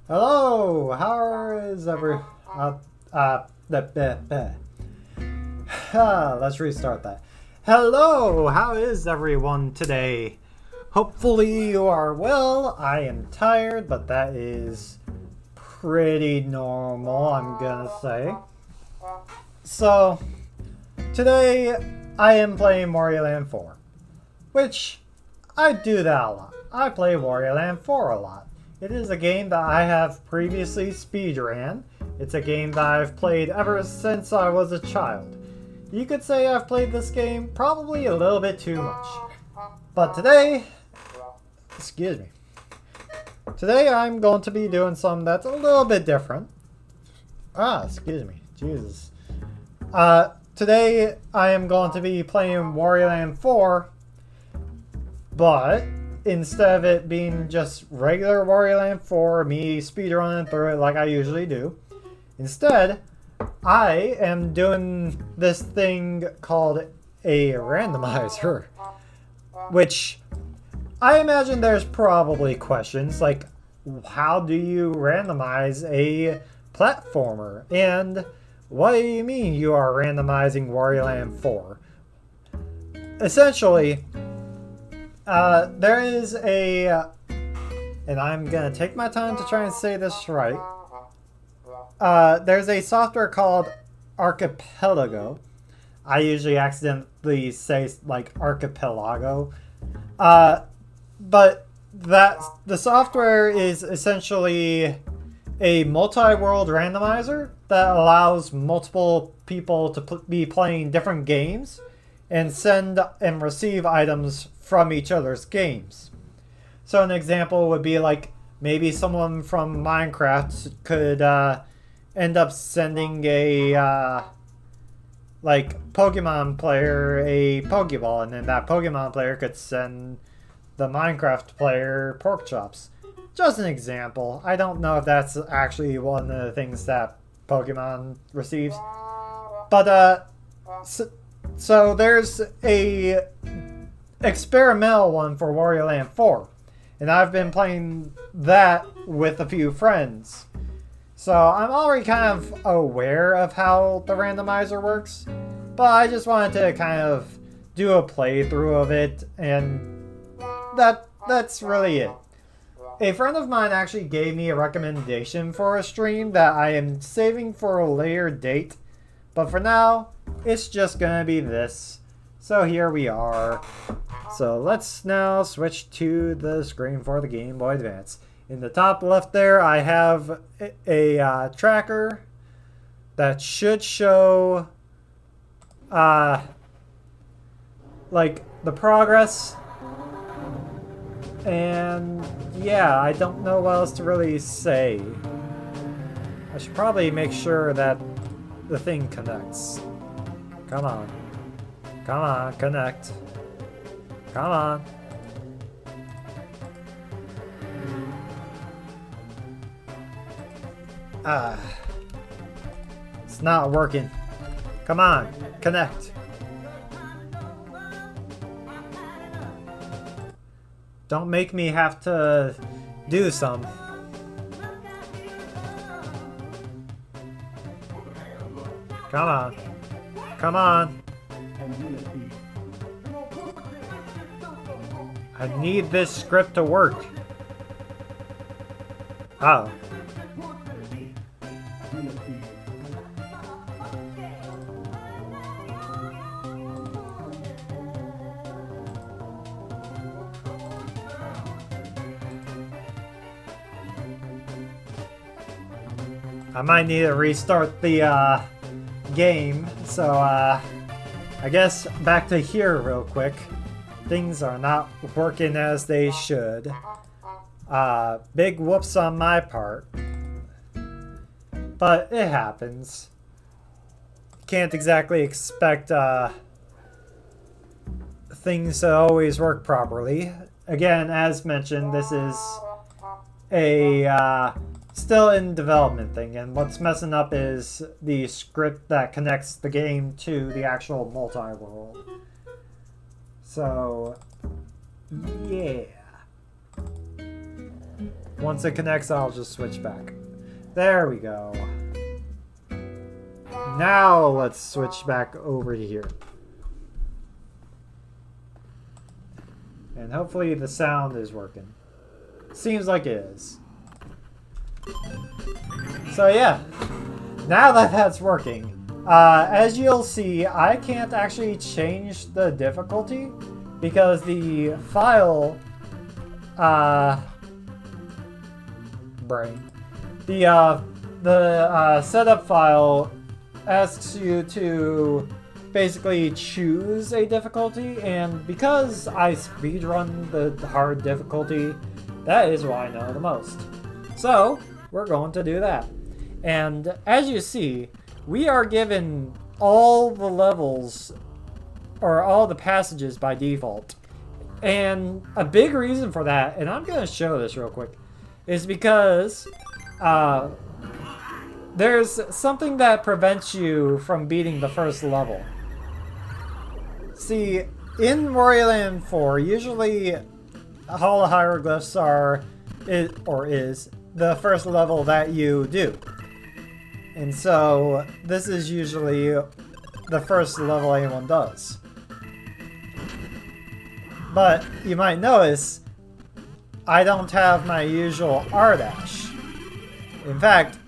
Hello, how is let's restart that. Hello, how is everyone today? Hopefully you are well. I am tired, but that is pretty normal, I'm gonna say. So, today I am playing Wario Land 4, which I do that a lot. I play Wario Land 4 a lot. It is a game that I have previously speedrun. It's a game that I've played ever since I was a child. You could say I've played this game probably a little bit too much. But today, excuse me, today I'm going to be doing something that's a little bit different. Excuse me, Jesus. Today I am going to be playing Wario Land 4, but instead of it being just regular Wario Land 4, me speedrunning through it like I usually do, instead, I am doing this thing called a randomizer, which I imagine there's probably questions like, how do you randomize a platformer? And what do you mean you are randomizing Wario Land 4? Essentially, there is a, and I'm gonna take my time to try and say this right. There's a software called Archipelago. I usually accidentally say like Archipelago. But the software is essentially a multi-world randomizer that allows multiple people to be playing different games and send and receive items from each other's games. So an example would be like maybe someone from Minecraft could end up sending a like Pokemon player a Pokeball, and then that Pokemon player could send the Minecraft player pork chops. Just an example. I don't know if that's actually one of the things that Pokemon receives, but so there's a experimental one for Wario Land 4, and I've been playing that with a few friends. So I'm already kind of aware of how the randomizer works, but I just wanted to kind of do a playthrough of it, and that's really it. A friend of mine actually gave me a recommendation for a stream that I am saving for a later date, but for now, it's just gonna be this. So here we are. So let's now switch to the screen for the Game Boy Advance. In the top left there, I have a tracker that should show like the progress. And yeah, I don't know what else to really say. I should probably make sure that the thing connects. Come on. Come on, connect. Come on. It's not working. Come on, connect. Don't make me have to do some. Come on. Come on. I need this script to work. Oh. I might need to restart the game, so I guess back to here real quick. Things are not working as they should. Big whoops on my part. But it happens. Can't exactly expect things to always work properly. Again, as mentioned, this is a still in development thing, and what's messing up is the script that connects the game to the actual multi-world. So, yeah. Once it connects, I'll just switch back. There we go. Now let's switch back over to here. And hopefully the sound is working. Seems like it is. So yeah, now that that's working, as you'll see, I can't actually change the difficulty because the file, the setup file asks you to basically choose a difficulty, and because I speedrun the hard difficulty, that is what I know the most. So we're going to do that. And as you see, we are given all the levels or all the passages by default. And a big reason for that, and I'm going to show this real quick, is because there's something that prevents you from beating the first level. See, in Warrior Land 4, usually Hall of Hieroglyphs is the first level that you do. And so, this is usually the first level anyone does. But you might notice, I don't have my usual R-dash. In fact,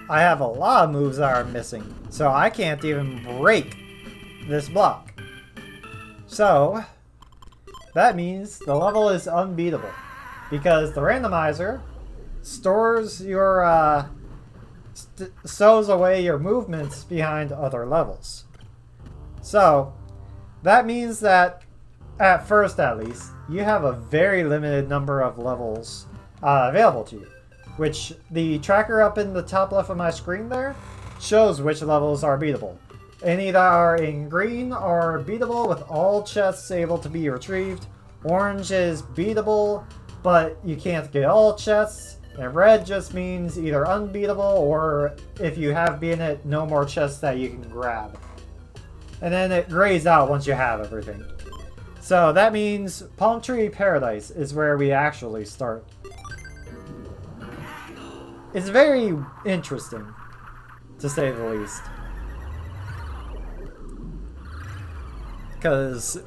I have a lot of moves that are missing, so I can't even break this block. So, that means the level is unbeatable, because the randomizer stores your, stows away your movements behind other levels. So, that means that, at first at least, you have a very limited number of levels available to you, which the tracker up in the top left of my screen there shows which levels are beatable. Any that are in green are beatable with all chests able to be retrieved. Orange is beatable, but you can't get all chests. And red just means either unbeatable or if you have beaten it, no more chests that you can grab. And then it grays out once you have everything. So that means Palm Tree Paradise is where we actually start. It's very interesting, to say the least. Because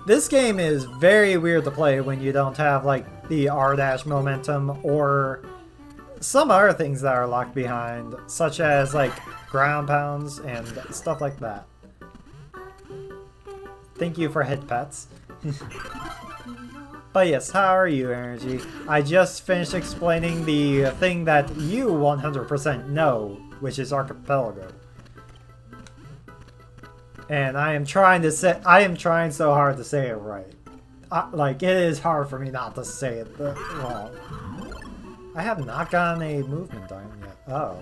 this game is very weird to play when you don't have like the R-dash momentum or some other things that are locked behind, such as like ground pounds and stuff like that. Thank you for head pats. But yes, how are you, Energy? I just finished explaining the thing that you 100% know, which is Archipelago. And I am trying so hard to say it right. Like, it is hard for me not to say it wrong. I have not gotten a movement item yet. Oh.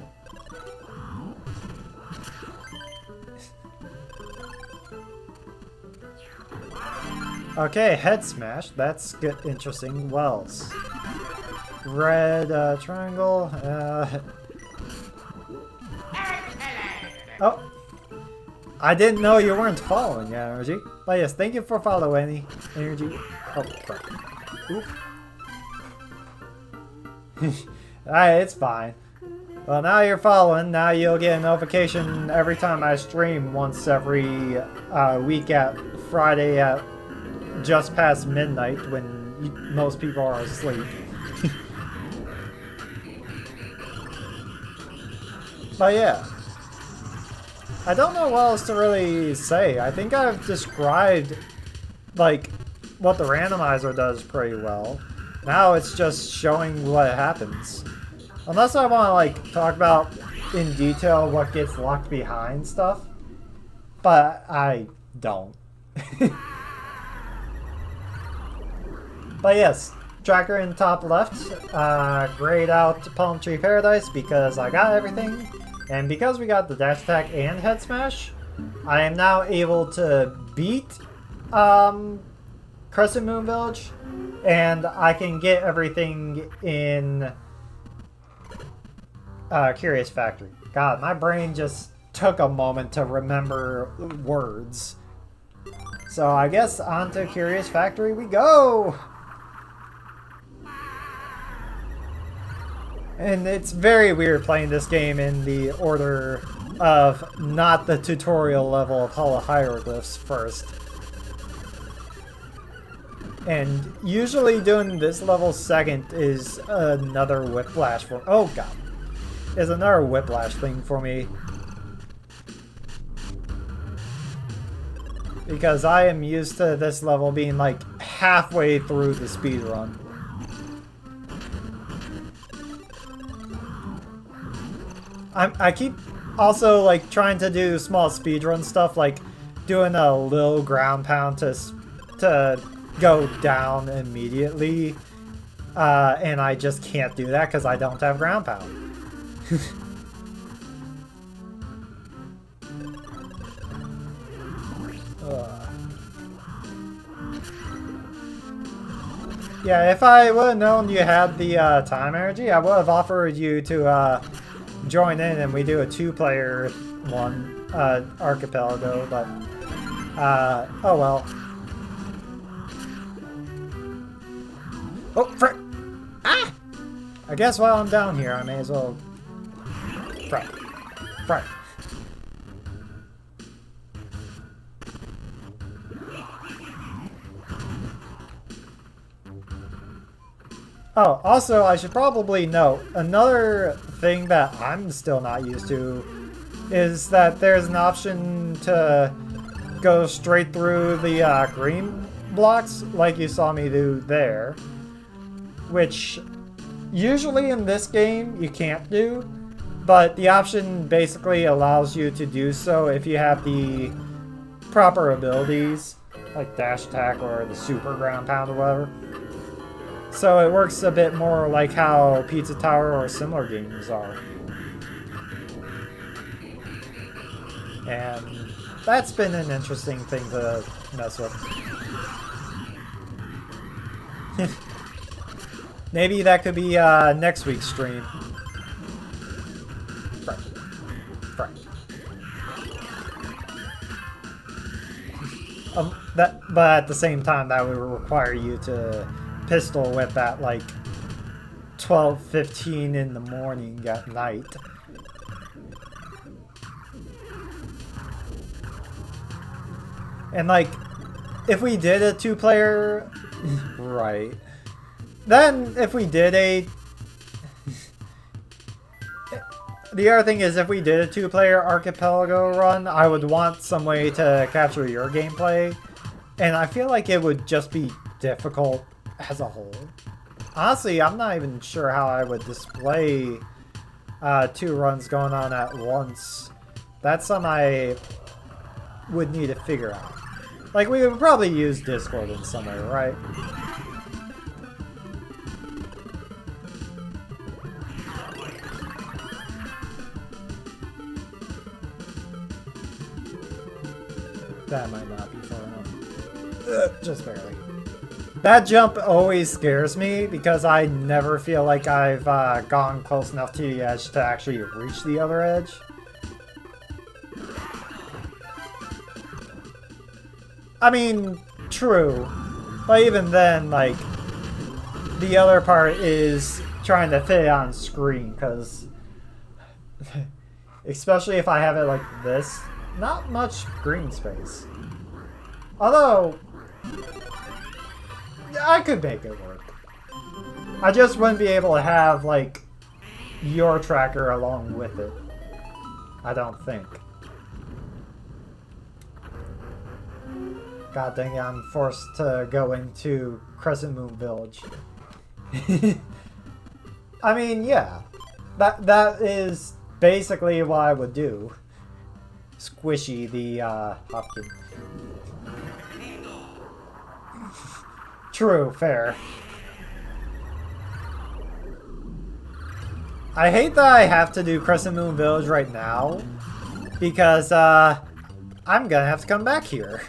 Okay, head smash. That's good, interesting. Wells. Red triangle. Oh. I didn't know you weren't following, Energy. But yes, thank you for following, Energy. Oh, crap. Oop. Alright, it's fine. Well, now you're following. Now you'll get a notification every time I stream once every week at Friday at just past midnight when most people are asleep. But yeah. I don't know what else to really say. I think I've described, like, what the randomizer does pretty well. Now it's just showing what happens. Unless I want to, like, talk about in detail what gets locked behind stuff. But I don't. But yes, tracker in top left. Grayed out Palm Tree Paradise because I got everything. And because we got the dash attack and head smash, I am now able to beat Crescent Moon Village, and I can get everything in Curious Factory. God, my brain just took a moment to remember words. So I guess onto Curious Factory we go! And it's very weird playing this game in the order of not the tutorial level of Hall of Hieroglyphs first. And usually doing this level second is another whiplash for— oh god. Is another whiplash thing for me. Because I am used to this level being like halfway through the speedrun. I keep also like trying to do small speedrun stuff, like doing a little ground pound to go down immediately, and I just can't do that because I don't have ground pound. Yeah, if I would have known you had the time energy, I would have offered you to join in and we do a two-player one, archipelago, but oh well. Oh, frick! Ah! I guess while I'm down here, I may as well... frick. Frick. Oh, also, I should probably note, another thing that I'm still not used to is that there's an option to go straight through the green blocks, like you saw me do there. Which, usually in this game, you can't do, but the option basically allows you to do so if you have the proper abilities, like dash attack or the super ground pound or whatever. So it works a bit more like how Pizza Tower or similar games are. And that's been an interesting thing to mess with. Maybe that could be next week's stream. Right. Right. But at the same time, that would require you to pistol whip at like 12:15 in the morning at night. And like, if we did a two-player, right? Then if we did a... the other thing is, if we did a two-player archipelago run, I would want some way to capture your gameplay. And I feel like it would just be difficult as a whole. Honestly, I'm not even sure how I would display two runs going on at once. That's something I would need to figure out. Like, we would probably use Discord in some way, right? That might not be far enough. Just barely. That jump always scares me because I never feel like I've gone close enough to the edge to actually reach the other edge. I mean, true. But even then, like, the other part is trying to fit it on screen because especially if I have it like this, not much green space. Although, I could make it work. I just wouldn't be able to have, like, your tracker along with it. I don't think. God dang it, I'm forced to go into Crescent Moon Village. I mean, yeah. That is basically what I would do. Squishy the Hopkins. True, fair. I hate that I have to do Crescent Moon Village right now, because I'm gonna have to come back here.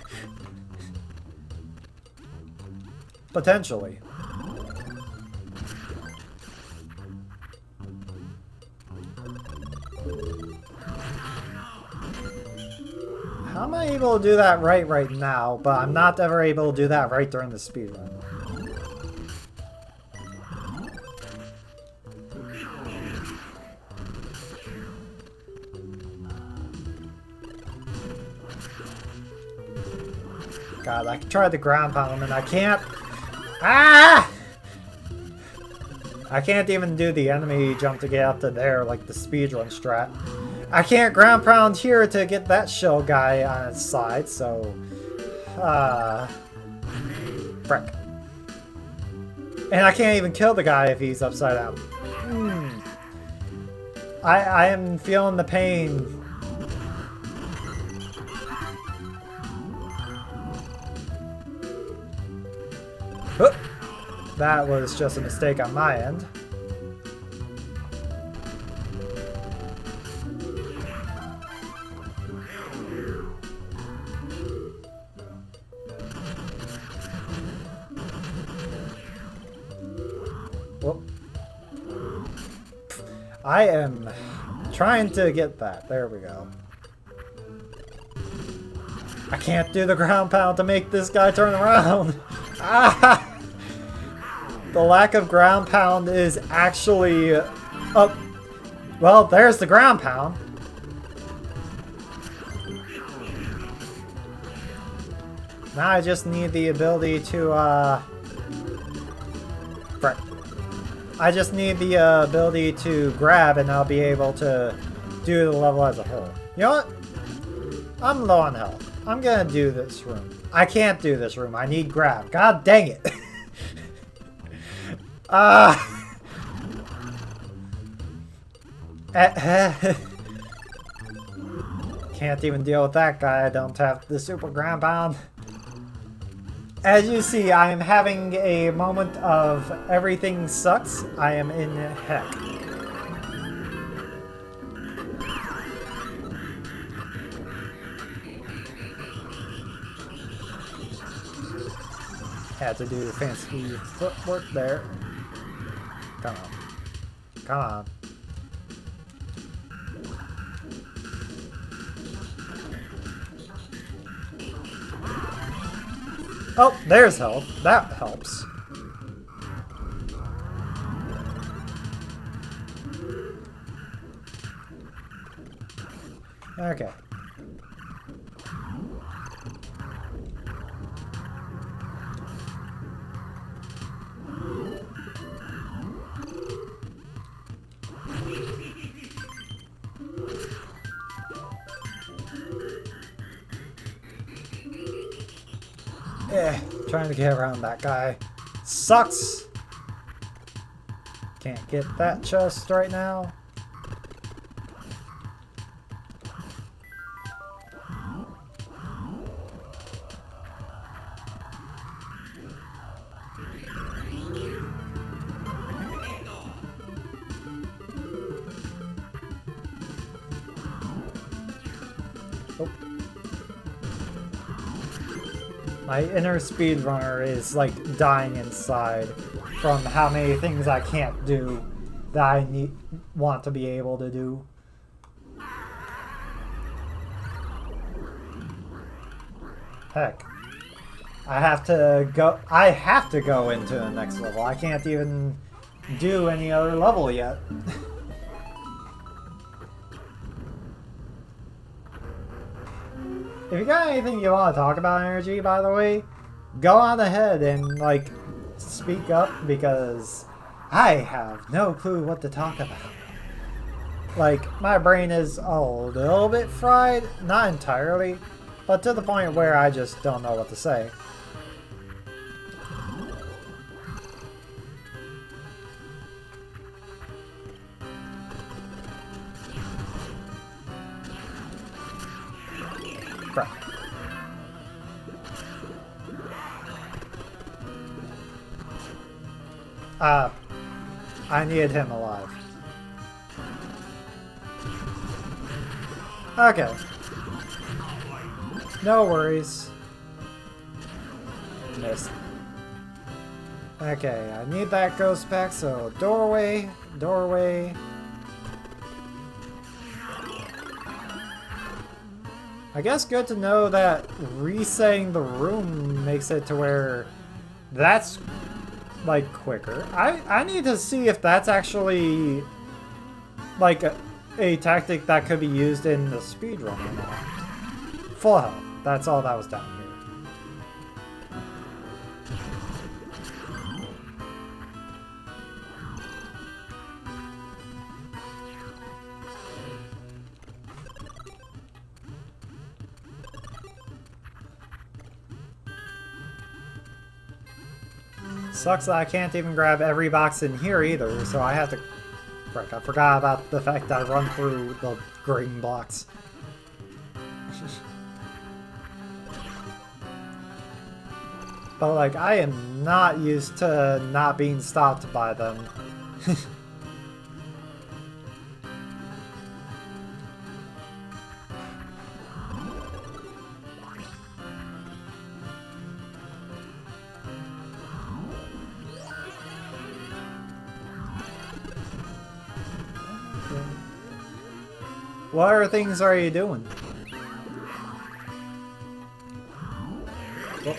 Potentially. How am I able to do that right now, but I'm not ever able to do that right during the speedrun? God, I tried to ground pound him and I can't. Ah! I can't even do the enemy jump to get up to there like the speedrun strat. I can't ground pound here to get that shell guy on its side, so... frick. And I can't even kill the guy if he's upside down. I am feeling the pain. That was just a mistake on my end. Whoop. I am trying to get that. There we go. I can't do the ground pound to make this guy turn around. Ah! The lack of ground pound is actually... well, there's the ground pound. Now I just need the ability to, frick. I just need the ability to grab and I'll be able to do the level as a whole. You know what? I'm low on health. I'm gonna do this room. I can't do this room. I need grab. God dang it. Can't even deal with that guy. I don't have the super ground pound. As you see, I am having a moment of everything sucks. I am in heck. Had to do fancy footwork there. Come on. Come on. Oh, there's health. That helps. Okay. Trying to get around that guy sucks. Can't get that chest right now. My inner speedrunner is like dying inside from how many things I can't do that I want to be able to do. Heck. I have to go into the next level. I can't even do any other level yet. If you got anything you want to talk about energy, by the way, go on ahead and, like, speak up, because I have no clue what to talk about. Like, my brain is a little bit fried, not entirely, but to the point where I just don't know what to say. I needed him alive. Okay. No worries. Missed. Okay, I need that ghost pack, so doorway, doorway. I guess good to know that resetting the room makes it to where that's like quicker. I need to see if that's actually like a tactic that could be used in the speedrun or not. Full health. That's all that was down here. Sucks that I can't even grab every box in here either, so I have to... Frick, I forgot about the fact that I run through the green blocks. But, like, I am not used to not being stopped by them. What other things are you doing? Oh.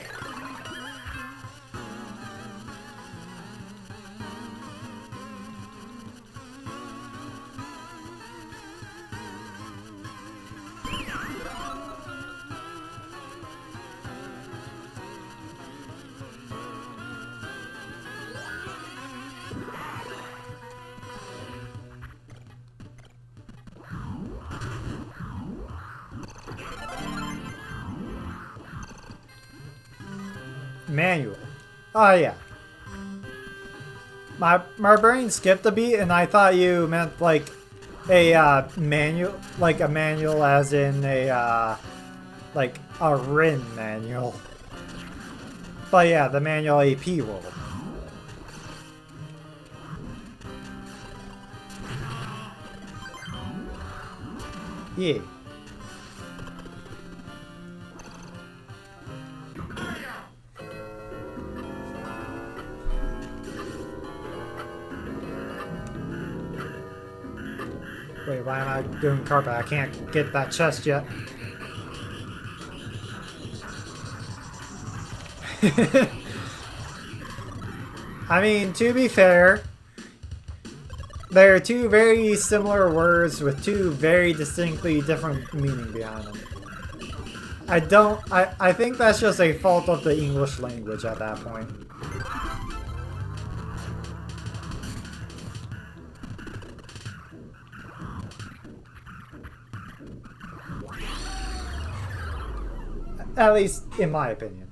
Manual. Oh yeah. My brain skipped a beat and I thought you meant like a manual, like a manual as in a like a RIN manual. But yeah, the manual AP world. Yeah. Wait, why am I doing carpet? I can't get that chest yet. I mean, to be fair, there are two very similar words with two very distinctly different meaning behind them. I think that's just a fault of the English language at that point. At least, in my opinion.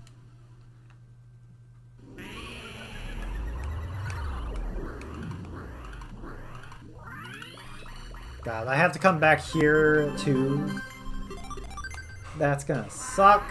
God, I have to come back here too. That's gonna suck.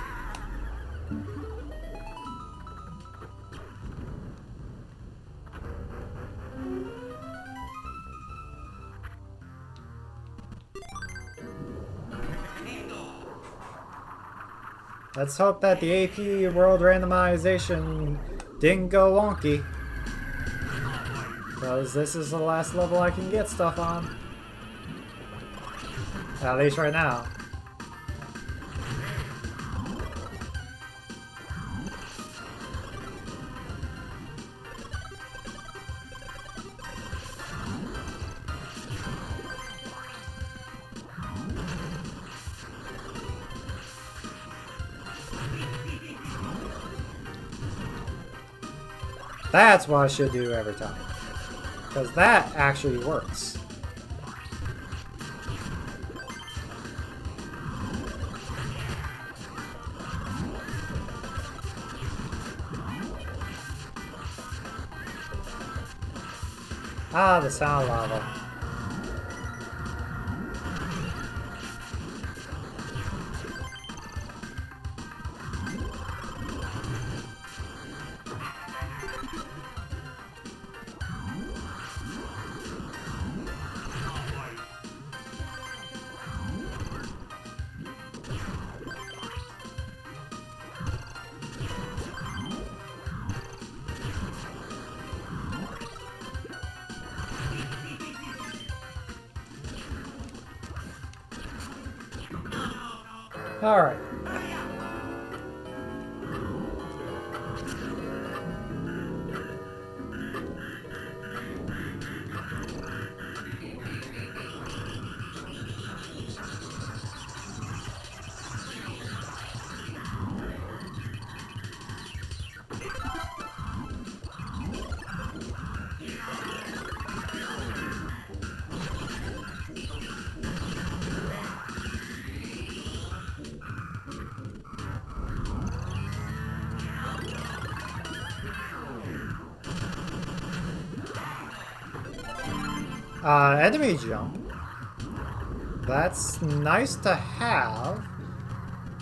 Let's hope that the AP World Randomization didn't go wonky. Because this is the last level I can get stuff on. At least right now. That's what I should do every time. Because that actually works. Ah, the sound lava. Alright. Enemy jump. That's nice to have,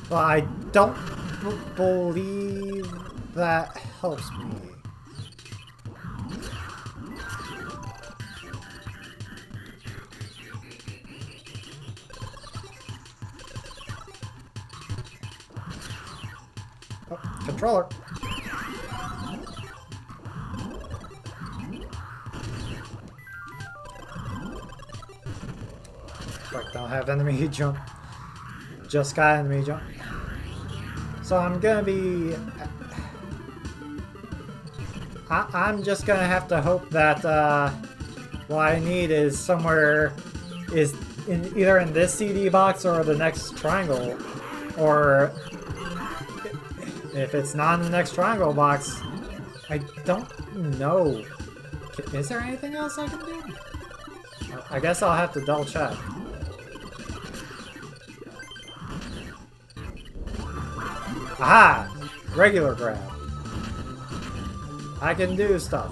but I don't believe that helps me. Oh, controller. Fuck, don't have enemy jump. Just got enemy jump. So I'm gonna be... I'm just gonna have to hope that what I need is somewhere is either in this CD box or the next triangle, or if it's not in the next triangle box, I don't know. Is there anything else I can do? I guess I'll have to double check. Aha! Regular grab. I can do stuff.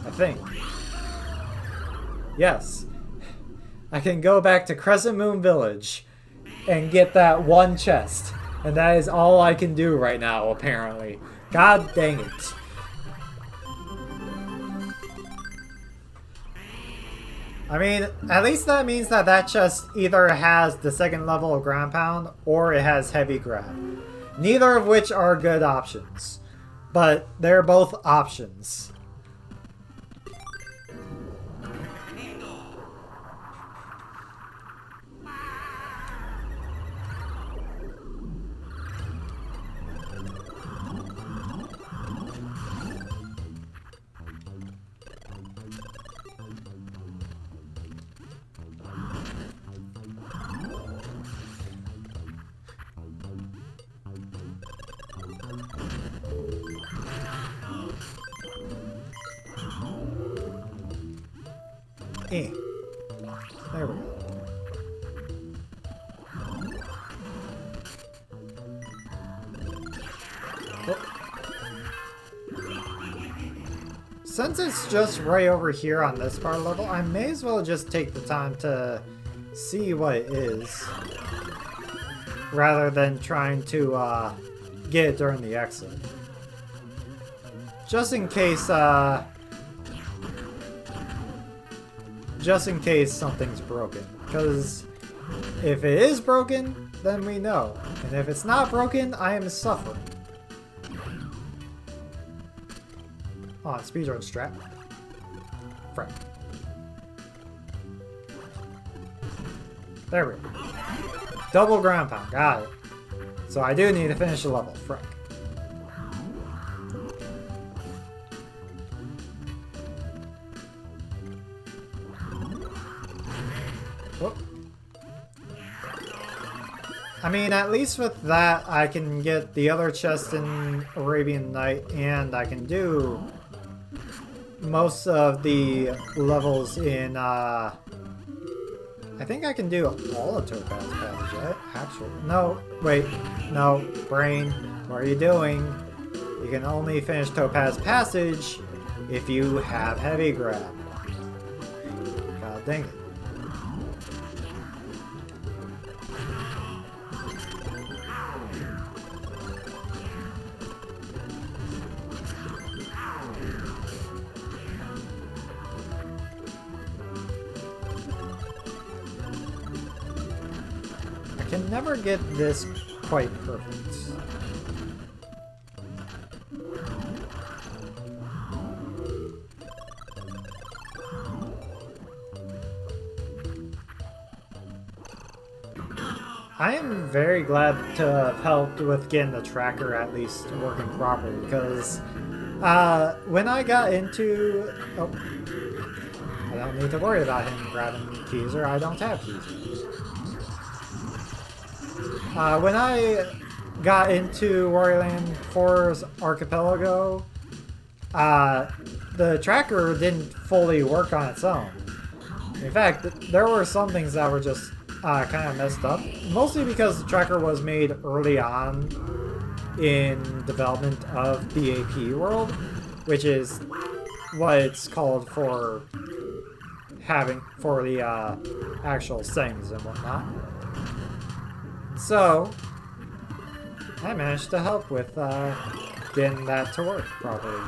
I think. Yes. I can go back to Crescent Moon Village and get that one chest. And that is all I can do right now, apparently. God dang it. I mean, at least that means that that chest either has the second level of ground pound or it has heavy grab. Neither of which are good options. But they're both options. There we go. Oh. Since it's just right over here on this part of the level, I may as well just take the time to see what it is, rather than trying to get it during the exit. Just in case something's broken. Because if it is broken, then we know. And if it's not broken, I am suffering. Oh, speedrun strat. Frick. There we go. Double ground pound, got it. So I do need to finish the level, frick. Whoop. I mean, at least with that, I can get the other chest in Arabian Night, and I can do most of the levels in, I think I can do all of Topaz Passage, right? Actually, no, wait, no, brain, what are you doing? You can only finish Topaz Passage if you have heavy grab. God dang it. I can never get this quite perfect. I am very glad to have helped with getting the tracker at least working properly, because when I got into... Oh, I don't need to worry about him grabbing keys, or I don't have keys. When I got into Warriorland 4's Archipelago, the tracker didn't fully work on its own. In fact, there were some things that were just kind of messed up, mostly because the tracker was made early on in development of the AP world, which is what it's called for having for the actual sings and whatnot. So I managed to help with getting that to work properly.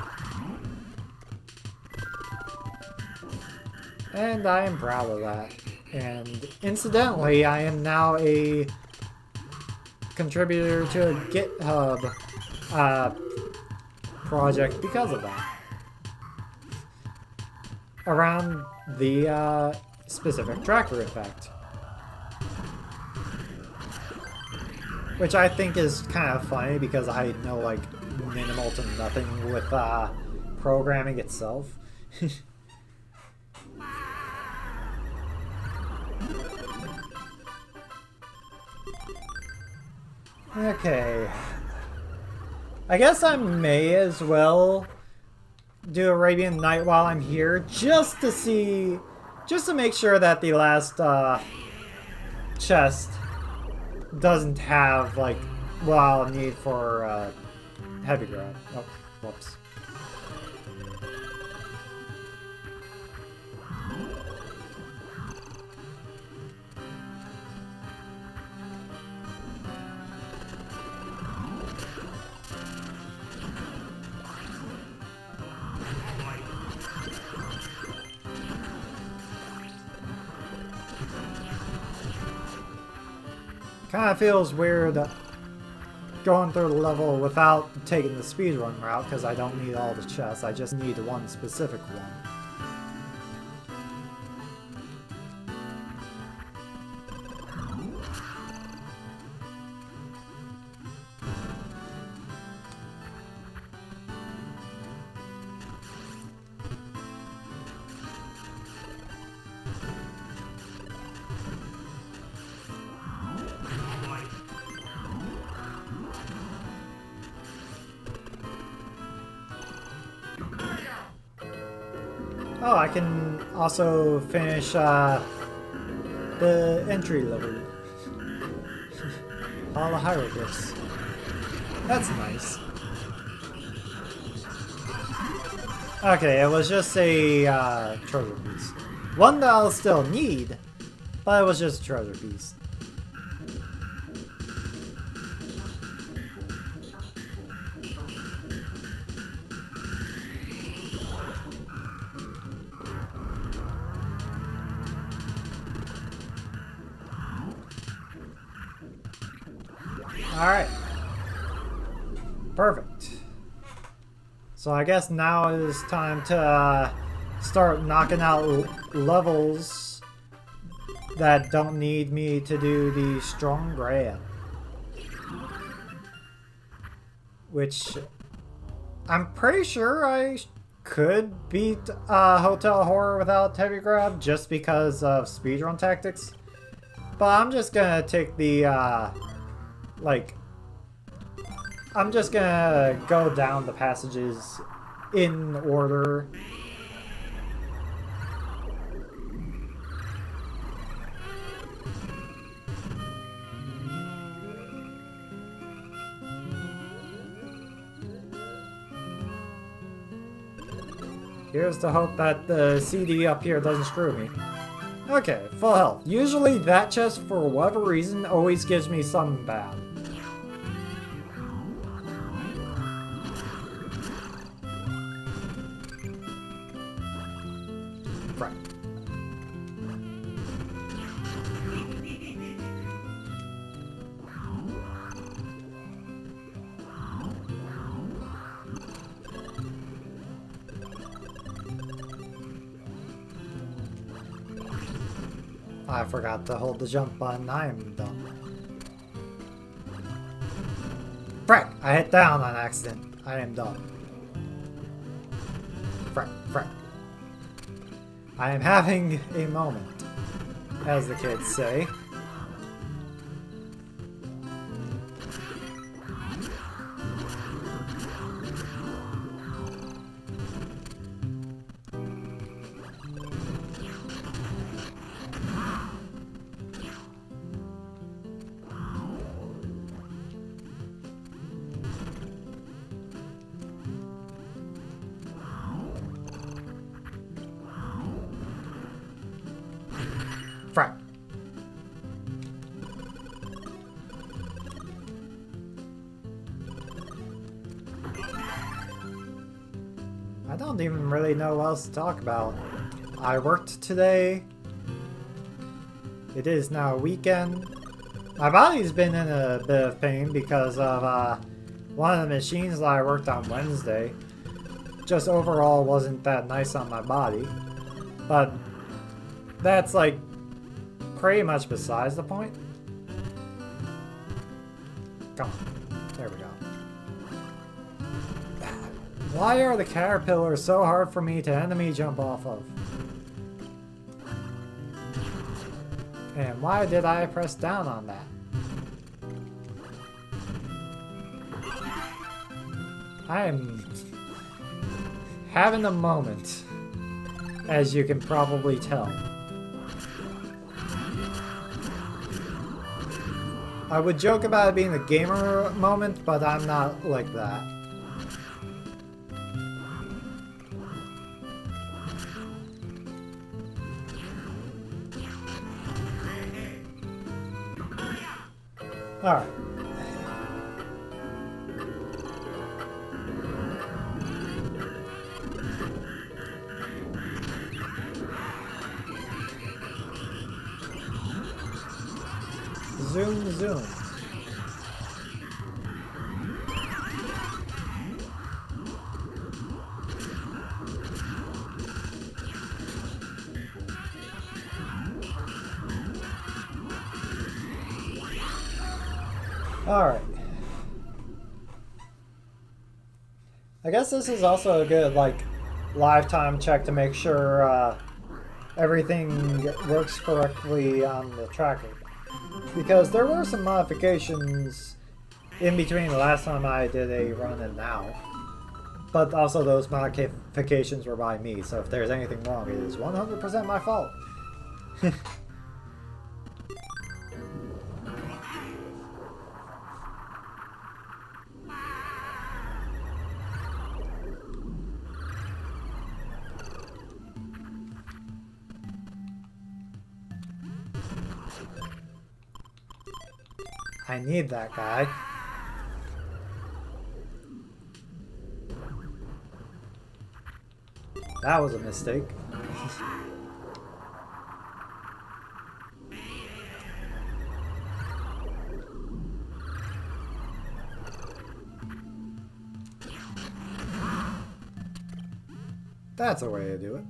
And I am proud of that. And incidentally, I am now a contributor to a GitHub project because of that. Around the specific tracker effect. Which I think is kind of funny because I know like minimal to nothing with programming itself. Okay. I guess I may as well do Arabian Night while I'm here, just to make sure that the last chest doesn't have, like, what I'll need for heavy grab. Oh, whoops. Kind of feels weird going through the level without taking the speedrun route, because I don't need all the chests, I just need one specific one. Oh, I can also finish the entry level. All the hieroglyphs. That's nice. Okay, it was just a treasure piece. One that I'll still need, but it was just a treasure piece. Alright. Perfect. So I guess now is time to start knocking out levels that don't need me to do the strong grab. Which I'm pretty sure I could beat Hotel Horror without heavy grab just because of speedrun tactics. But I'm just gonna take the I'm just gonna go down the passages in order. Here's to hope that the CD up here doesn't screw me. Okay, full health. Usually that chest, for whatever reason, always gives me something bad. Right. I forgot to hold the jump button. I am dumb. Frick! I hit down on accident. I am dumb. Frick, frick. I am having a moment, as the kids say. I don't even really know what else to talk about. I worked today. It is now a weekend. My body's been in a bit of pain because of one of the machines that I worked on Wednesday. Just overall wasn't that nice on my body. But that's like pretty much besides the point. Come on. There we go. Why are the caterpillars so hard for me to enemy jump off of? And why did I press down on that? I am having a moment, as you can probably tell. I would joke about it being a gamer moment, but I'm not like that. Alright. Zoom, zoom. Alright. I guess this is also a good, like, lifetime check to make sure everything works correctly on the tracker. Because there were some modifications in between the last time I did a run and now. But also those modifications were by me, so if there's anything wrong, it is 100% my fault. I need that guy. That was a mistake. That's a way to do it.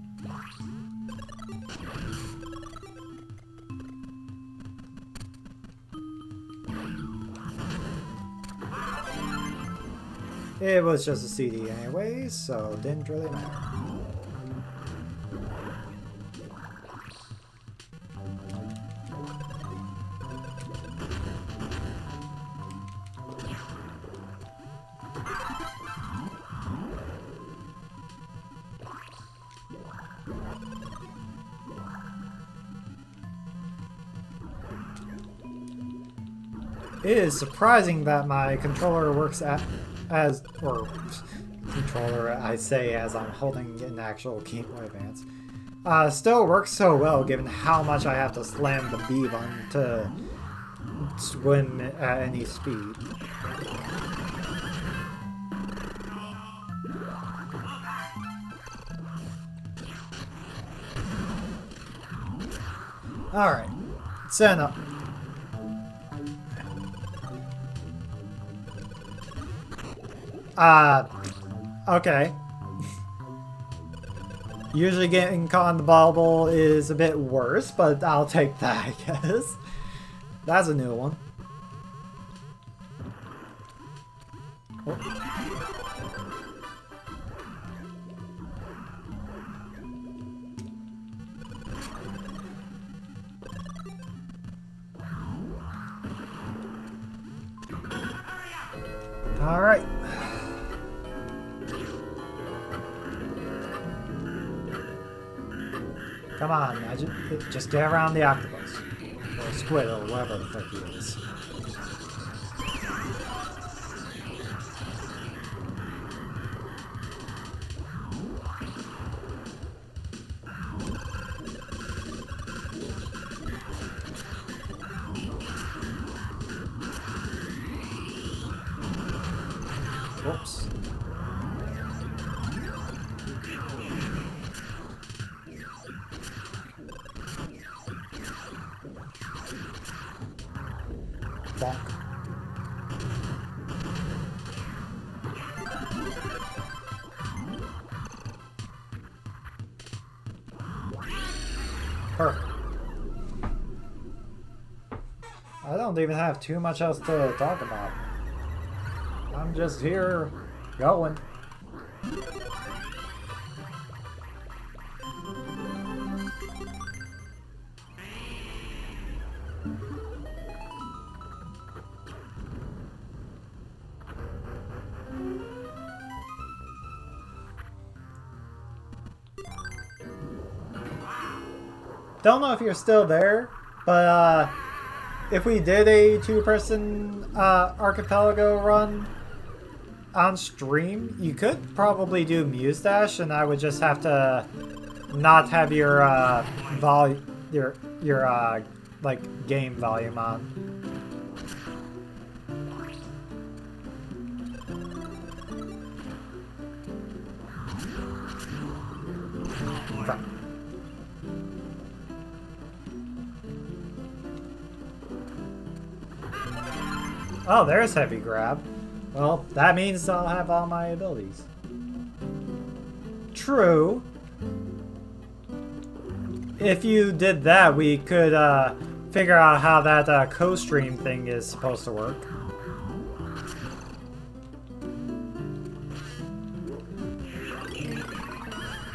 It was just a CD anyway, so it didn't really matter. It is surprising that my controller works controller, I say as I'm holding an actual Game Boy Advance, still works so well given how much I have to slam the B button to swim at any speed. Alright, set up. Okay. Usually getting caught in the bubble is a bit worse, but I'll take that, I guess. That's a new one. Oh. All right. Come on, just get around the octopus. Or squid, or whatever the fuck he is. Whoops. Perfect. I don't even have too much else to talk about. I'm just here going. Don't know if you're still there, but if we did a two-person archipelago run on stream, you could probably do Muse Dash, and I would just have to not have your like game volume on. Okay. Oh, there's heavy grab. Well, that means I'll have all my abilities. True. If you did that, we could figure out how that co-stream thing is supposed to work.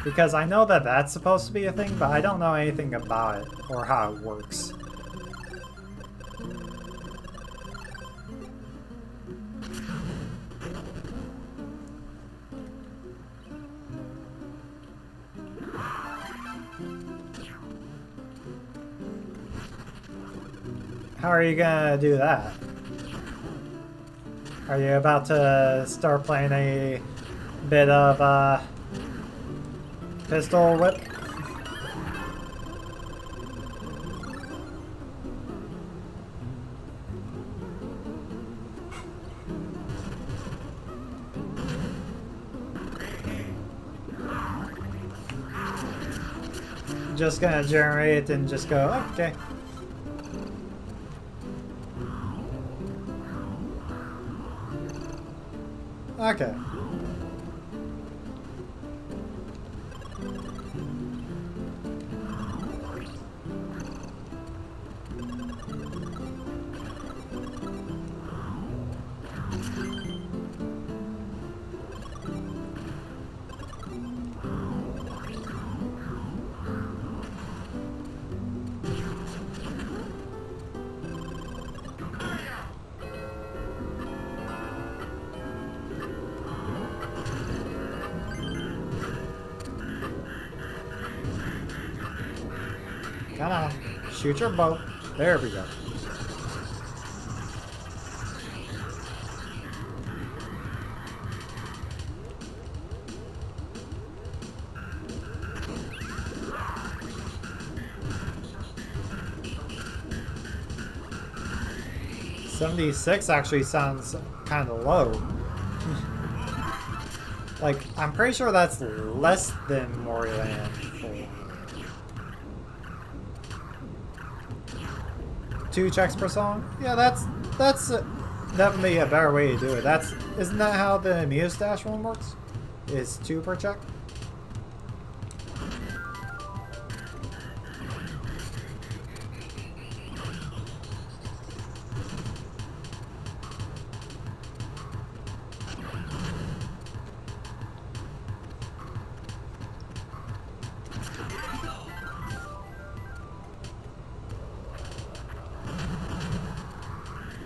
Because I know that that's supposed to be a thing, but I don't know anything about it or how it works. How are you gonna do that? Are you about to start playing a bit of pistol whip? Just gonna generate and just go, okay. Okay. Come on, shoot your bow. There we go. $76 actually sounds kind of low. Like, I'm pretty sure that's less than Moriland. 2 checks per song? Yeah, that's definitely a better way to do it. Isn't that how the Muse Dash one works? Is 2 per check?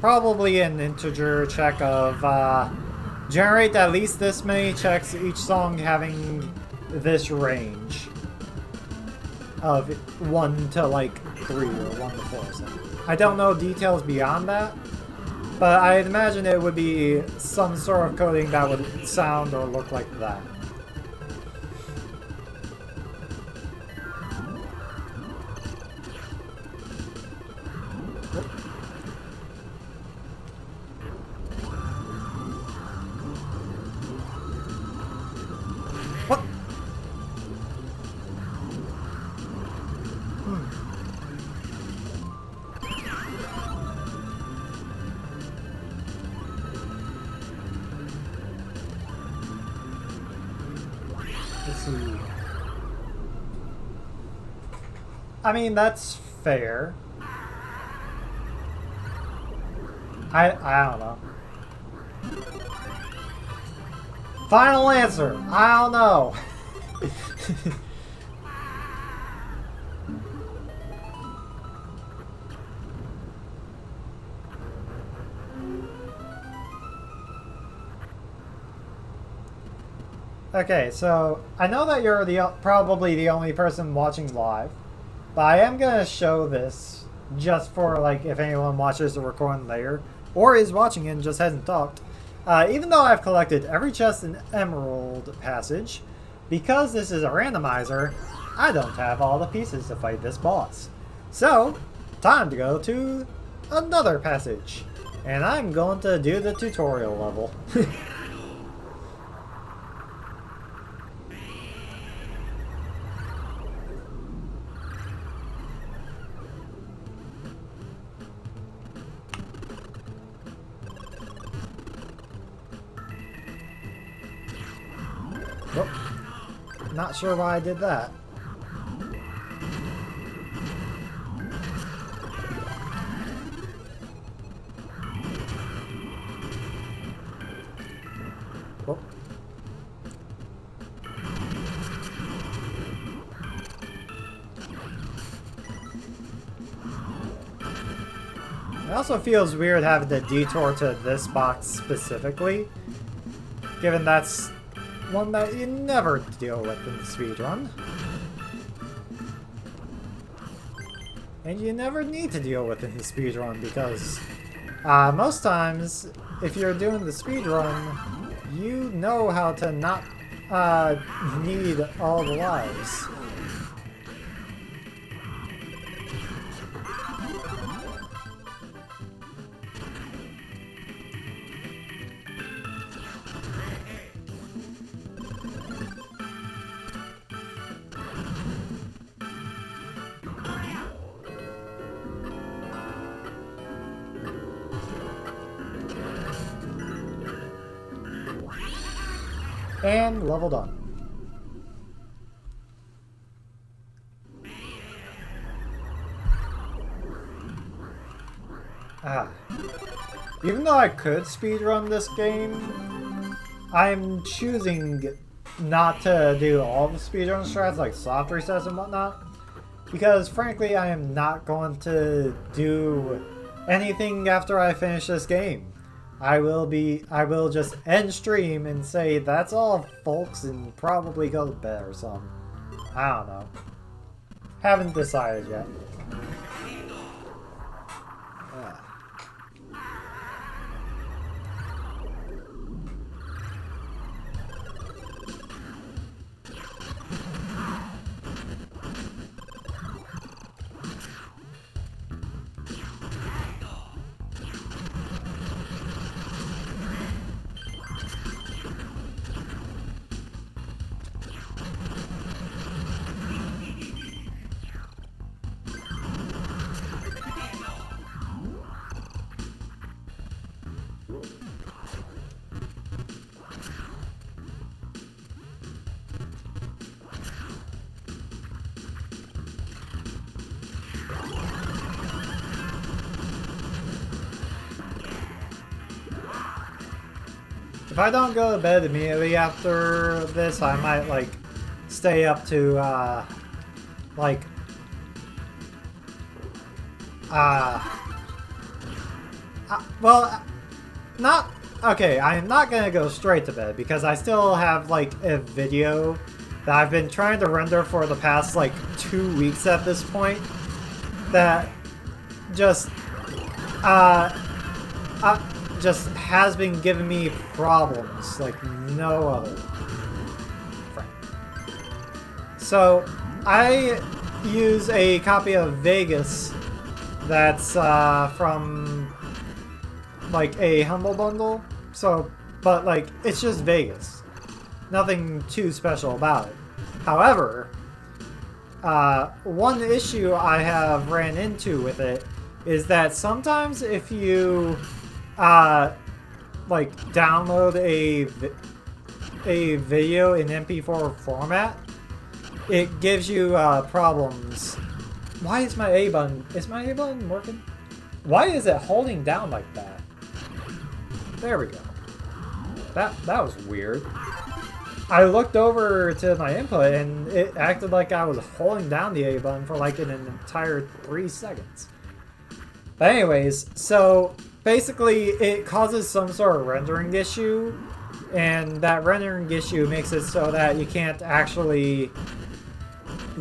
Probably an integer check of generate at least this many checks, each song having this range of 1 to like 3 or 1 to 4 or something. I don't know details beyond that, but I'd imagine it would be some sort of coding that would sound or look like that. I mean, that's fair. I don't know. Final answer. I don't know. Okay, so I know that you're probably the only person watching live, but I am gonna show this just for like if anyone watches the recording later or is watching it and just hasn't talked. Even though I've collected every chest in Emerald Passage, because this is a randomizer, I don't have all the pieces to fight this boss. So, time to go to another passage, and I'm going to do the tutorial level. Oh, not sure why I did that. Oh. It also feels weird having to detour to this box specifically, given that's one that you never deal with in the speedrun. And you never need to deal with in the speedrun because most times, if you're doing the speedrun, you know how to not need all the lives. And level done. Even though I could speedrun this game, I'm choosing not to do all the speedrun strats like soft resets and whatnot, because frankly I am not going to do anything after I finish this game. I will just end stream and say that's all folks and probably go to bed or something. I don't know. Haven't decided yet. If I don't go to bed immediately after this, I might, like, stay up to, well, not, okay, I'm not gonna go straight to bed, because I still have, like, a video that I've been trying to render for the past, like, 2 weeks at this point, that just has been giving me problems like no other. So I use a copy of Vegas that's from like a Humble Bundle. So, but like it's just Vegas. Nothing too special about it. However, one issue I have ran into with it is that sometimes if you like download a video in MP4 format, it gives you problems Why is my A button? Is my A button working? Why is it holding down like that? There we go. That was weird. I looked over to my input and it acted like I was holding down the A button for like an entire 3 seconds. But anyways, so basically it causes some sort of rendering issue, and that rendering issue makes it so that you can't actually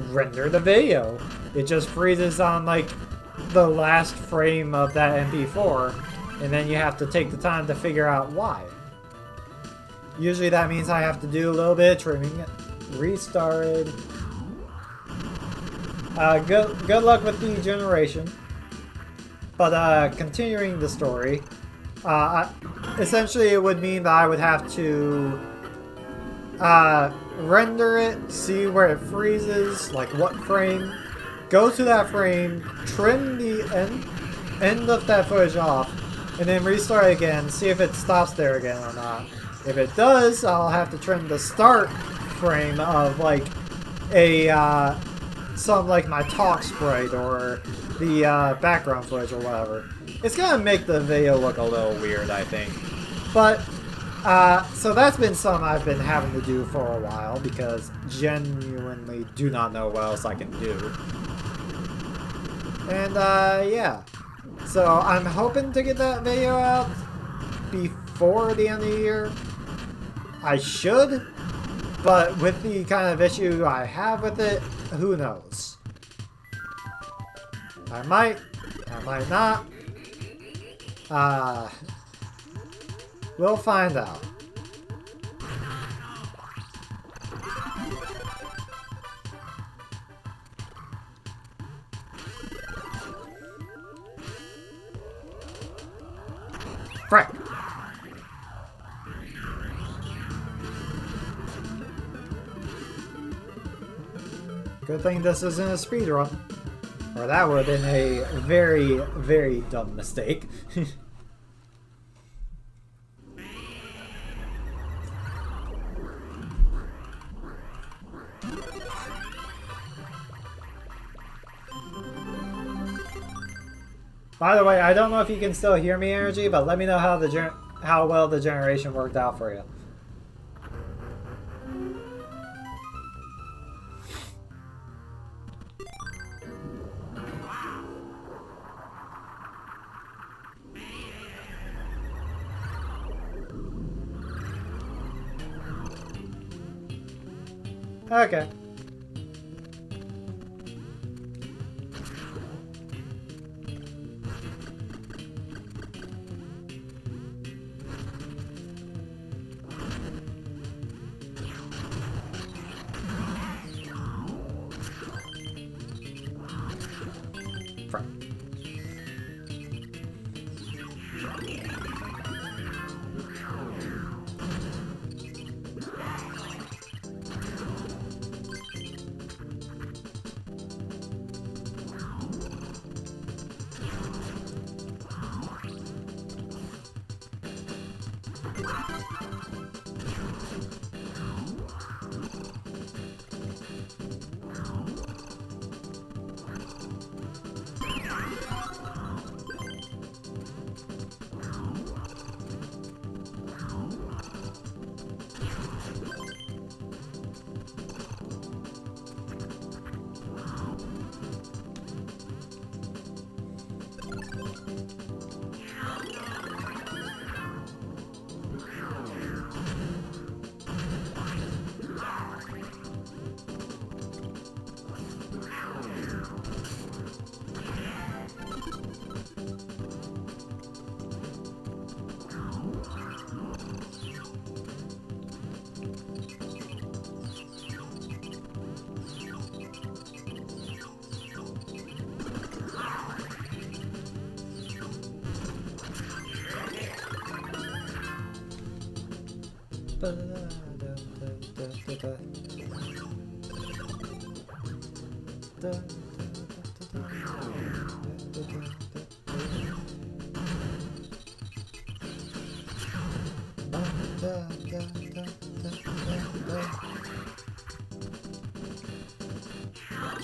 render the video. It just freezes on like the last frame of that MP4, and then you have to take the time to figure out why. Usually that means I have to do a little bit of trimming. Restarted. Good luck with the generation. But continuing the story, essentially it would mean that I would have to render it, see where it freezes, like what frame, go to that frame, trim the end of that footage off, and then restart again, see if it stops there again or not. If it does, I'll have to trim the start frame of like a some like my talk sprite or the background footage or whatever. It's gonna make the video look a little weird, I think. But so that's been something I've been having to do for a while because genuinely do not know what else I can do. And yeah. So I'm hoping to get that video out before the end of the year. I should, but with the kind of issue I have with it, who knows? I might not. We'll find out. Frick. Good thing this isn't a speedrun. Or that would have been a very, very dumb mistake. By the way, I don't know if you can still hear me, Energy, but let me know how well the generation worked out for you. Okay.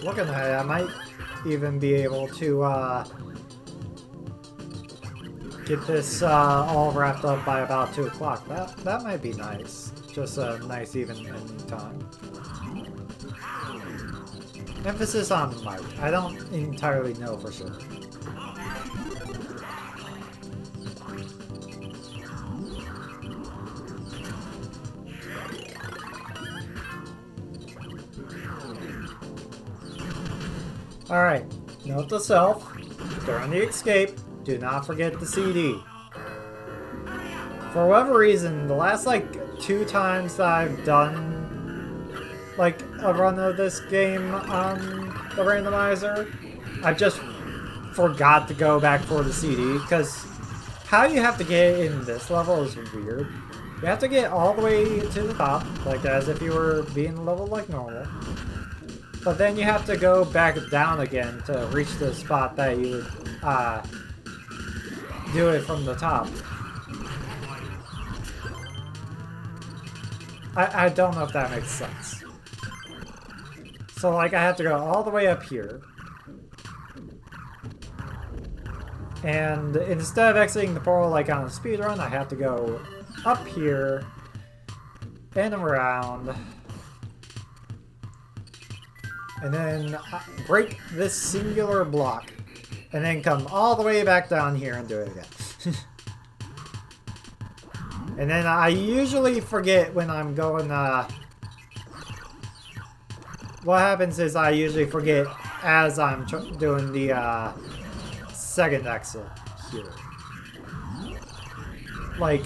Looking at it, I might even be able to get this all wrapped up by about 2 o'clock. That might be nice. Just a nice even ending time. Emphasis on might. I don't entirely know for sure. Alright, note to self, during the escape, do not forget the CD. For whatever reason, the last like 2 times that I've done like a run of this game on the randomizer, I just forgot to go back for the CD, because how you have to get in this level is weird. You have to get all the way to the top, like as if you were being leveled like normal. But then you have to go back down again to reach the spot that you would do it from the top. I don't know if that makes sense. So like I have to go all the way up here. And instead of exiting the portal like on a speedrun, I have to go up here and around. And then break this singular block. And then come all the way back down here and do it again. And then I usually forget when I'm going, what happens is I usually forget as I'm doing the second exit here. Like,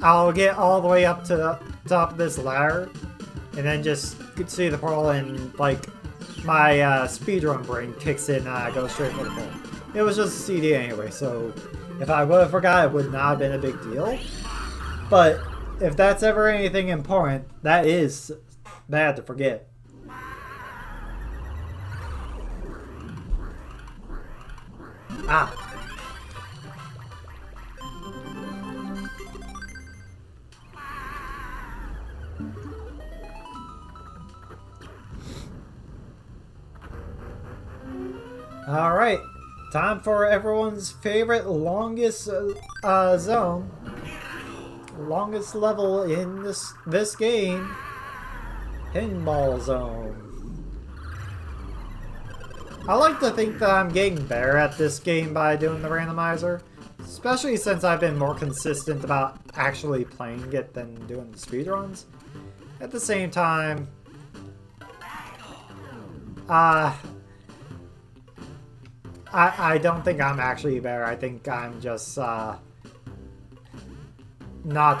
I'll get all the way up to the top of this ladder. And then just see the portal and, like, my speedrun brain kicks in and I go straight for the portal. It was just a CD anyway, so if I would have forgot, it would not have been a big deal. But if that's ever anything important, that is bad to forget. Ah. Alright, time for everyone's favorite longest zone. Longest level in this game. Pinball Zone. I like to think that I'm getting better at this game by doing the randomizer. Especially since I've been more consistent about actually playing it than doing the speedruns. At the same time, I don't think I'm actually better. I think I'm just not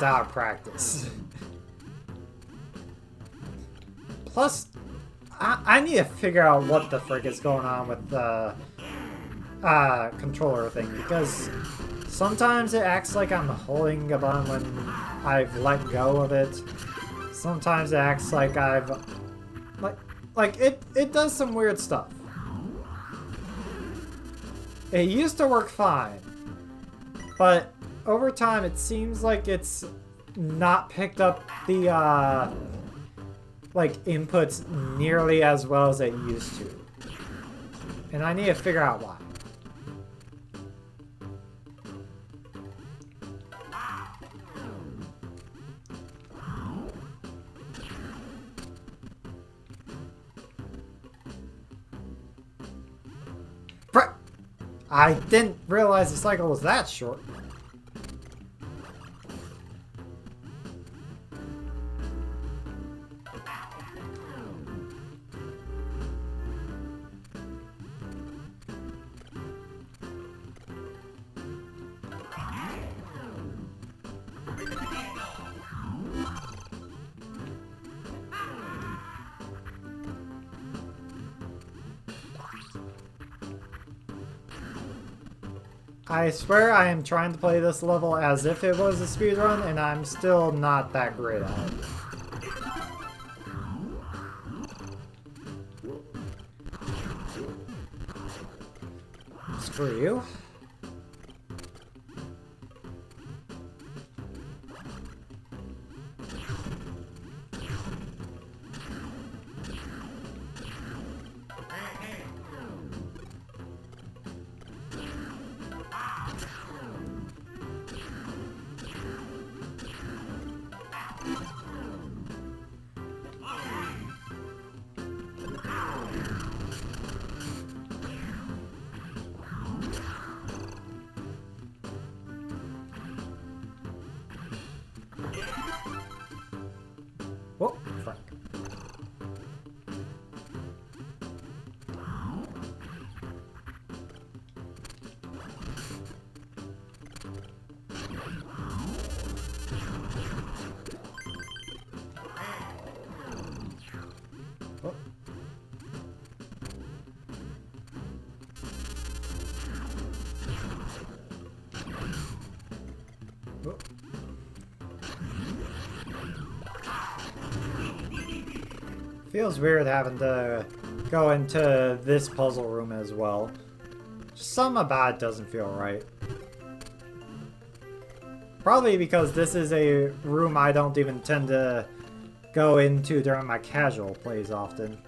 out of practice. Plus, I need to figure out what the frick is going on with the controller thing, because sometimes it acts like I'm holding a button when I've let go of it. Sometimes it acts like I've it does some weird stuff. It used to work fine, but over time it seems like it's not picked up the inputs nearly as well as it used to. And I need to figure out why. I didn't realize the cycle was that short. I swear I am trying to play this level as if it was a speedrun, and I'm still not that great at it. Screw you. Whoa, Frank. Whoa. Whoa. Feels weird having to go into this puzzle room as well. Just something about it doesn't feel right. Probably because this is a room I don't even tend to go into during my casual plays often.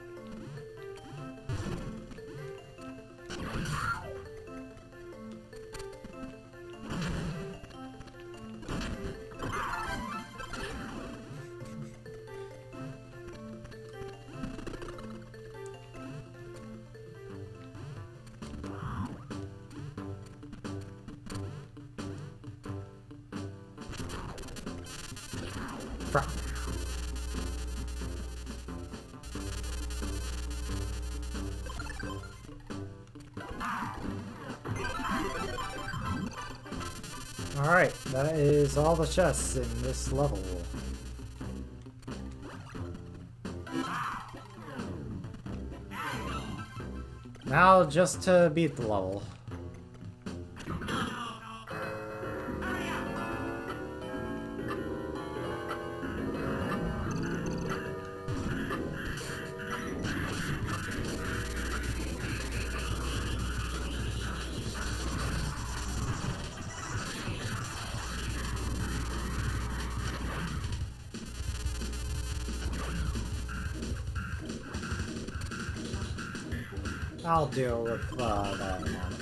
Alright, that is all the chests in this level. Now just to beat the level. I'll deal with that in a moment.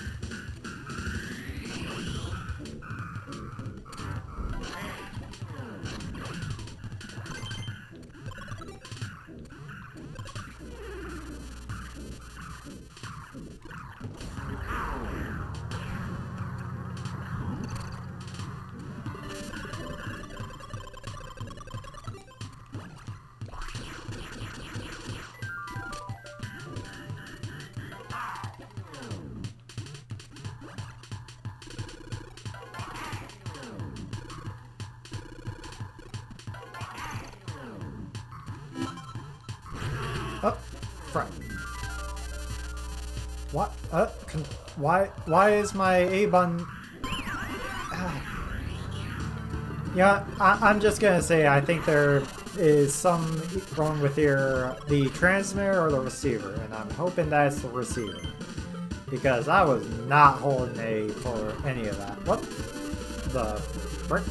Up front. What? Why is my A button? Yeah, I'm just gonna say I think there is some wrong with either the transmitter or the receiver, and I'm hoping that's the receiver because I was not holding A for any of that. What the frick?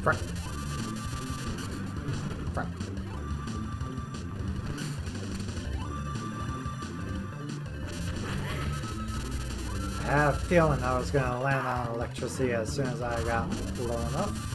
Frick. Frick. I have a feeling I was going to land on electricity as soon as I got low enough.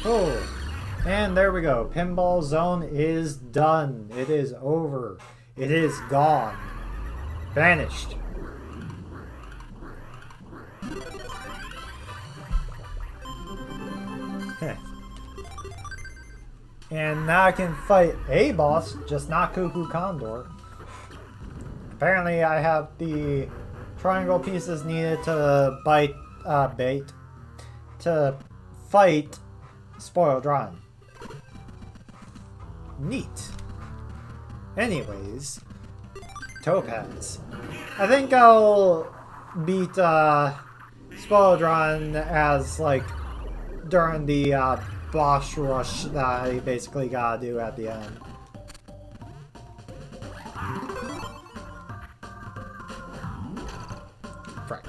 Oh, and there we go. Pinball Zone is done. It is over. It is gone. Vanished. And now I can fight a boss, just not Cuckoo Condor. Apparently I have the triangle pieces needed to bait to fight Spoiled Rotten. Neat. Anyways, Topaz. I think I'll beat Spoiled Rotten as like during the boss rush that I basically gotta do at the end. Right.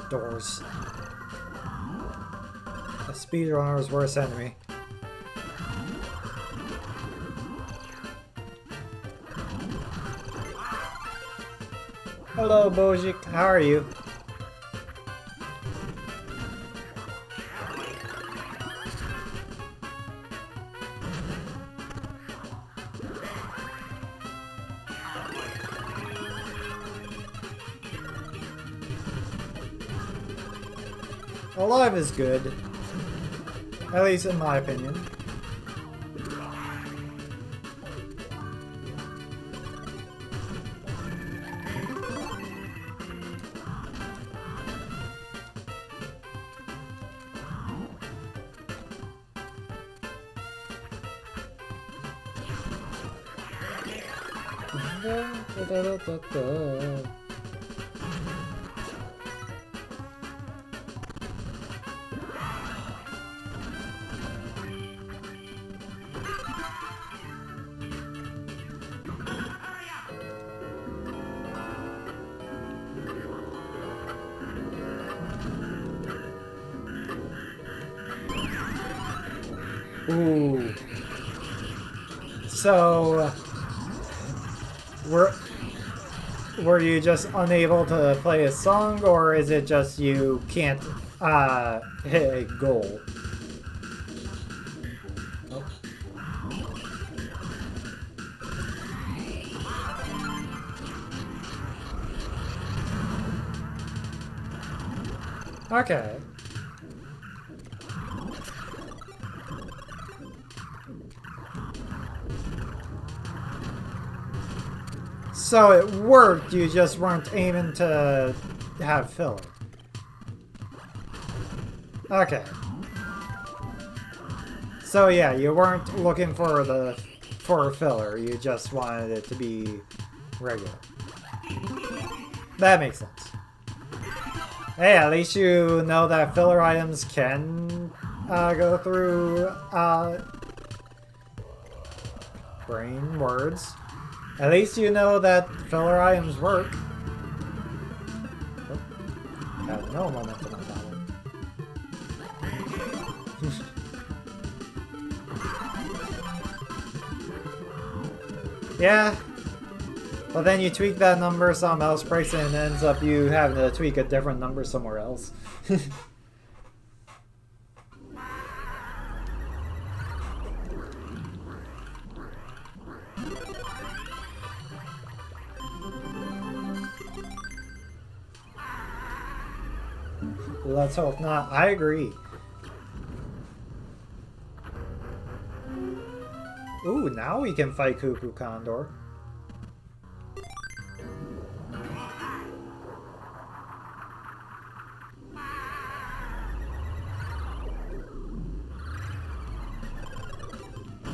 Doors. The speedrunner's worst enemy. Hello, Bojik. How are you? Alive is good. At least in my opinion. Ooh. So, were you just unable to play a song, or is it just you can't hit a goal? Oh. Okay. So it worked, you just weren't aiming to have filler. Okay. So yeah, you weren't looking for filler, you just wanted it to be regular. That makes sense. Hey, at least you know that filler items can go through brain words. At least you know that filler items work. Oh, got no momentum on that one. Yeah. But then you tweak that number, something else breaks it, and it ends up you having to tweak a different number somewhere else. Let's hope not. I agree. Ooh, now we can fight Cuckoo Condor.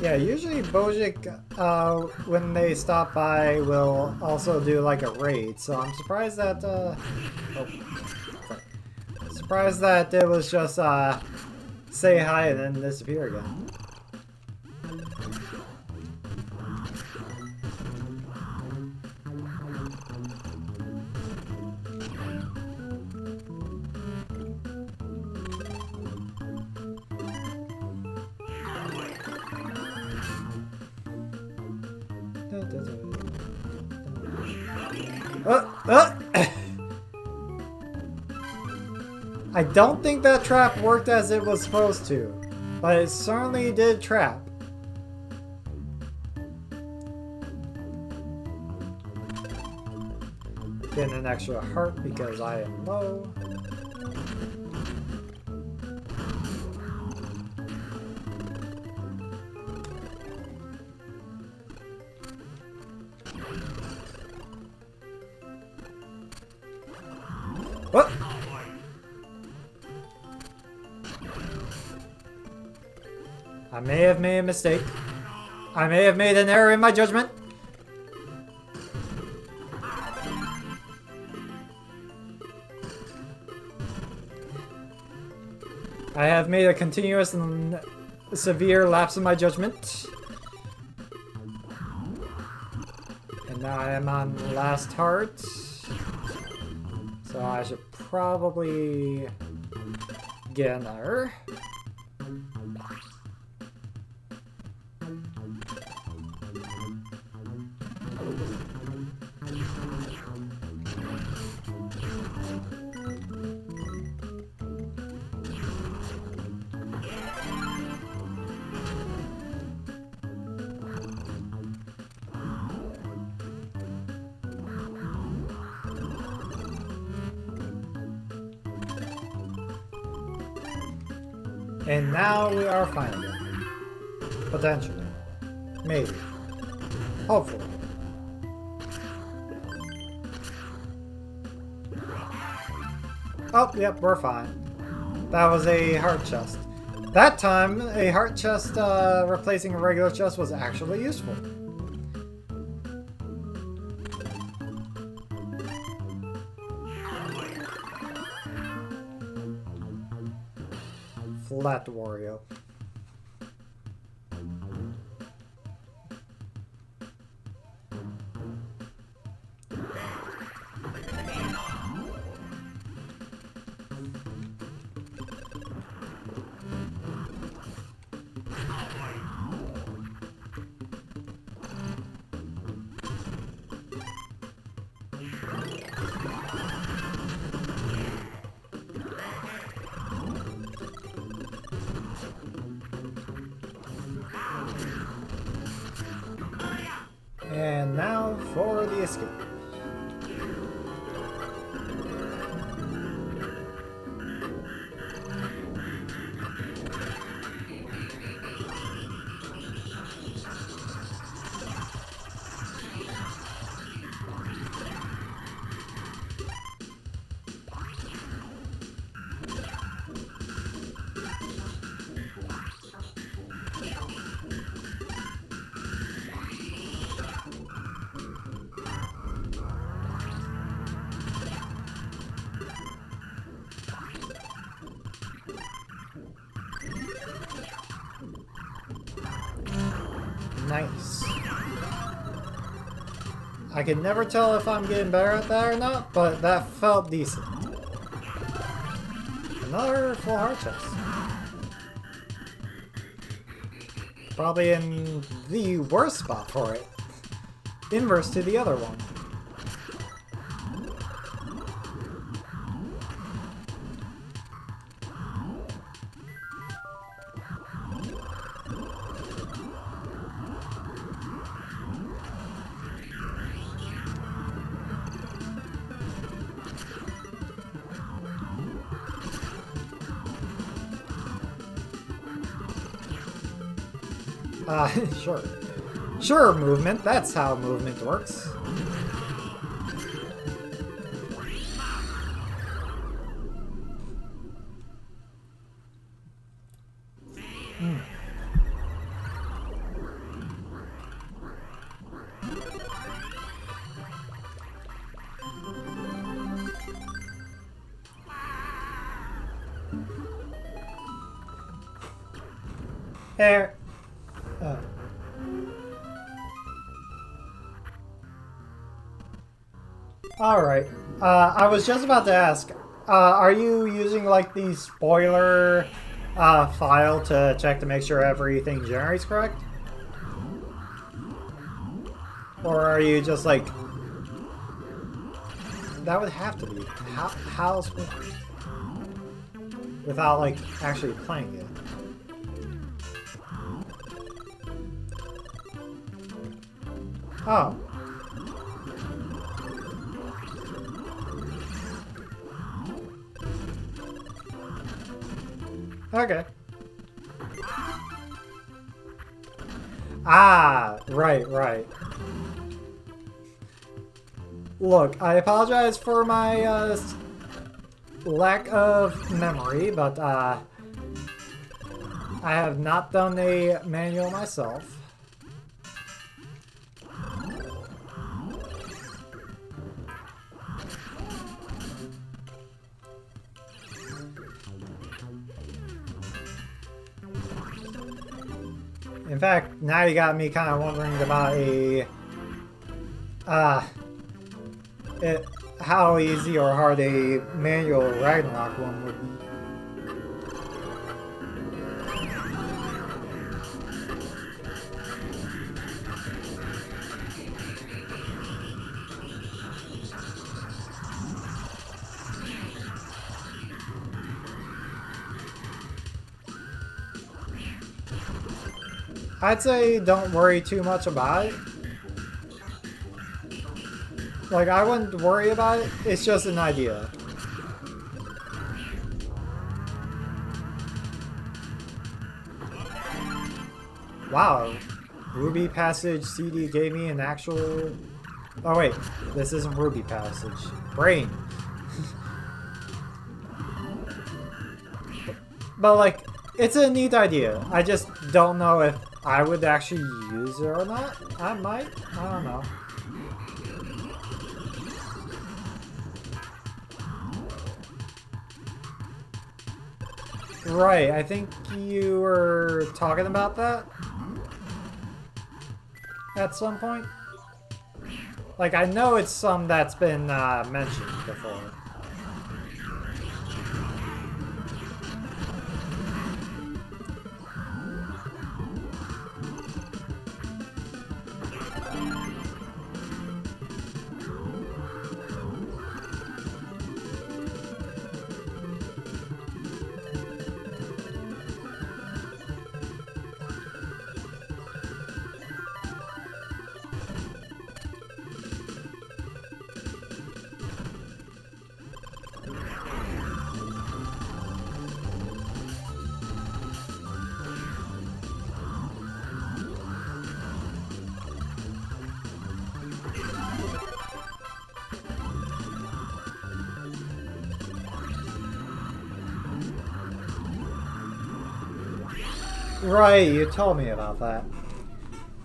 Yeah, usually Bojik, when they stop by, will also do like a raid, so I'm surprised that, oh, sorry. Surprised that it was just, say hi and then disappear again. I don't think that trap worked as it was supposed to, but it certainly did trap. Getting an extra heart because I am low. What? I may have made a mistake. I may have made an error in my judgment. I have made a continuous and severe lapse in my judgment. And now I am on the last heart. So I should probably get another. And now we are finally. Potentially. Maybe. Hopefully. Oh, yep, we're fine. That was a heart chest. That time, a heart chest replacing a regular chest was actually useful. Flat Wario. And now for the escape. Nice. I can never tell if I'm getting better at that or not, but that felt decent. Another full heart chest. Probably in the worst spot for it. Inverse to the other one. Sure. Sure, movement. That's how movement works. There. Alright. I was just about to ask, are you using like the spoiler file to check to make sure everything generates correct? Or are you just like... That would have to be. How else would... Without like actually playing it. Oh. Okay. Ah, right, right. Look, I apologize for my lack of memory, but I have not done a manual myself. In fact, now you got me kind of wondering about how easy or hard a manual Ragnarok one would be. I'd say don't worry too much about it. Like, I wouldn't worry about it, it's just an idea. Wow, Ruby Passage CD gave me an actual... Oh wait, this isn't Ruby Passage. Brain. But like, it's a neat idea. I just don't know if I would actually use it or not. I might. I don't know. Right, I think you were talking about that at some point. Like, I know it's some that's been mentioned before. Right, you told me about that.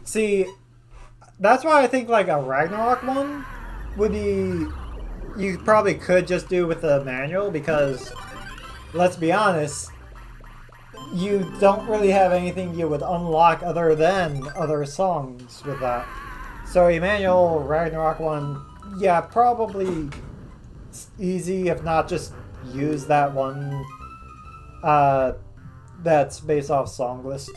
See, that's why I think like a Ragnarok one would be... You probably could just do with the manual because, let's be honest, you don't really have anything you would unlock other than other songs with that. So a manual Ragnarok one, yeah, probably easy if not just use that one that's based off song list.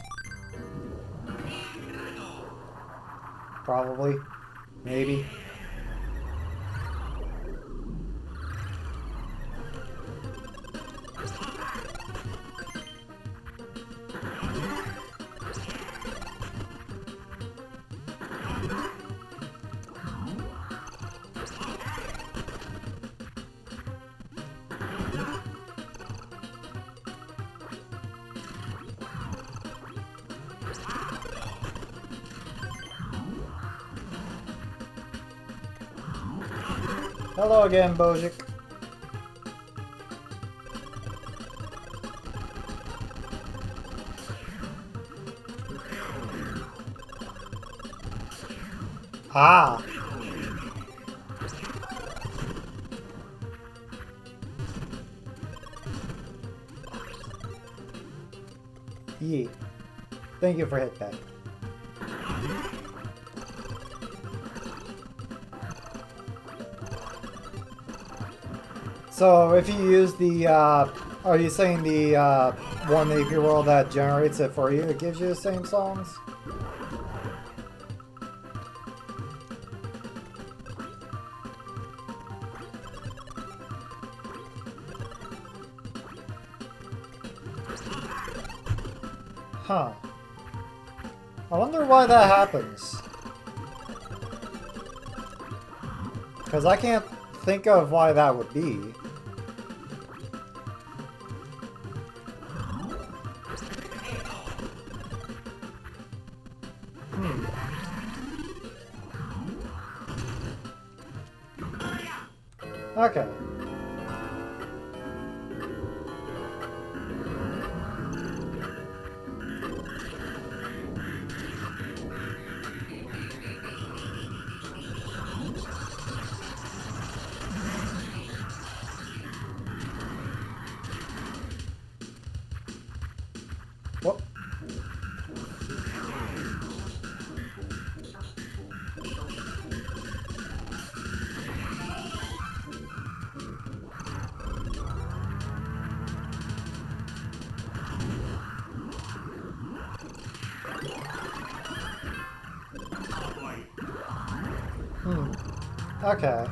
Probably. Maybe. Hello again, Bojic. Ah. Yee. Thank you for hit that. So if you use the, are you saying the one AP world that generates it for you, it gives you the same songs? Huh. I wonder why that happens. Because I can't think of why that would be. Okay. What? Okay.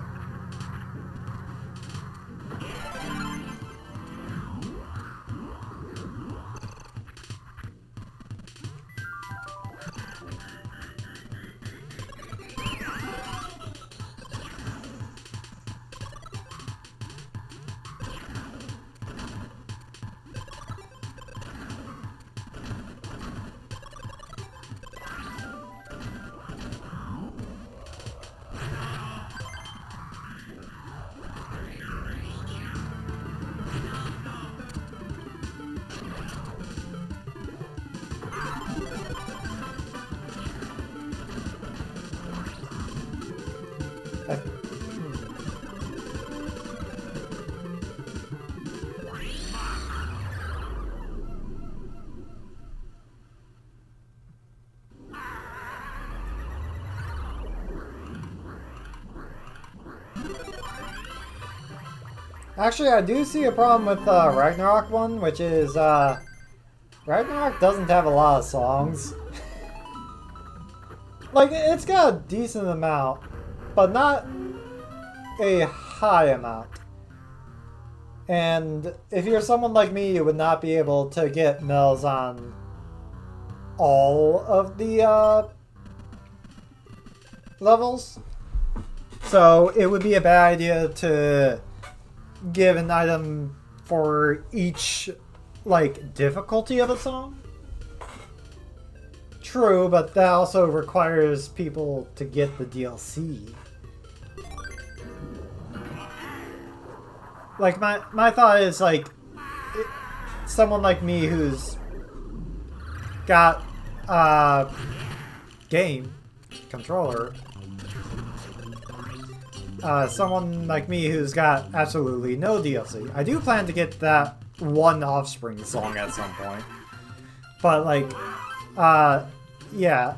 Actually, I do see a problem with the Ragnarok one, which is, Ragnarok doesn't have a lot of songs. Like, it's got a decent amount, but not a high amount. And if you're someone like me, you would not be able to get medals on all of the, levels. So it would be a bad idea to give an item for each, like, difficulty of a song. True, but that also requires people to get the DLC. Like, my thought is, like, someone like me who's got a game controller, someone like me who's got absolutely no DLC. I do plan to get that one Offspring song at some point. But, like, yeah.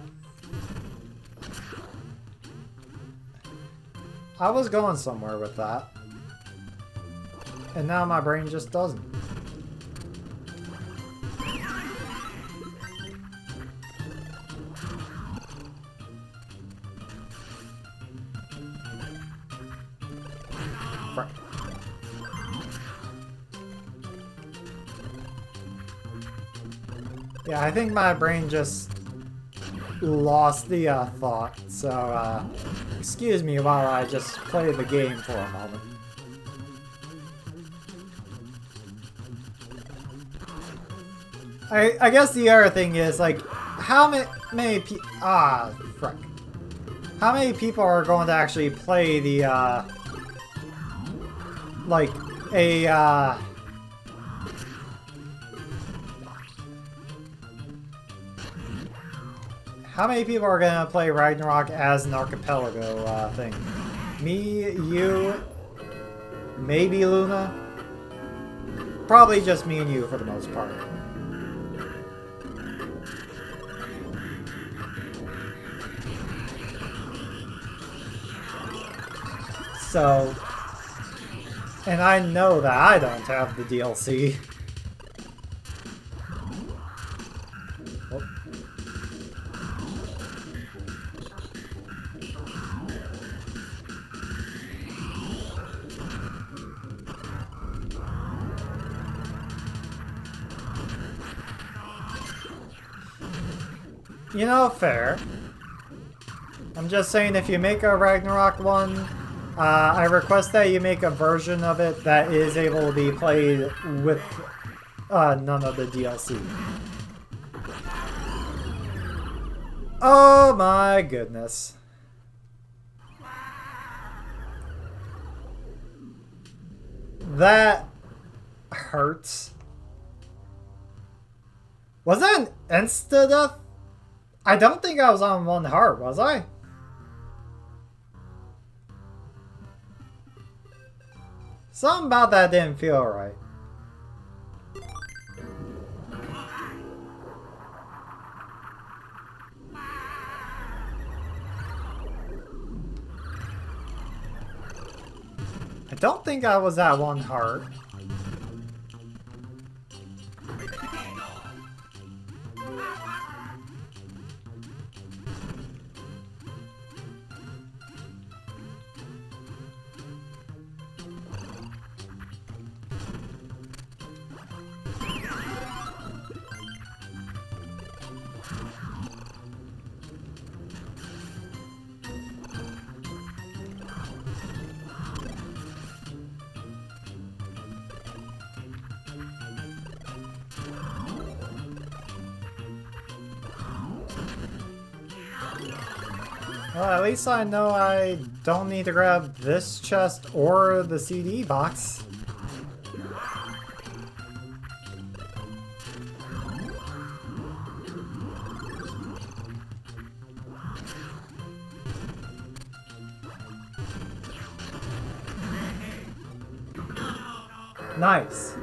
I was going somewhere with that. And now my brain just doesn't. Yeah, I think my brain just lost the thought, so excuse me while I just play the game for a moment. I guess the other thing is, like, how many people... Ah, frick. How many people are going to actually play the, like, a, how many people are going to play Ragnarok as an archipelago, thing? Me, you, maybe Luna? Probably just me and you for the most part. So, and I know that I don't have the DLC. Oh. You know, fair. I'm just saying, if you make a Ragnarok one, I request that you make a version of it that is able to be played with none of the DLC. Oh my goodness. That hurts. Was that an insta-death? I don't think I was on 1 heart, was I? Something about that didn't feel right. I don't think I was at 1 heart. Well, at least I know I don't need to grab this chest or the CD box. Nice.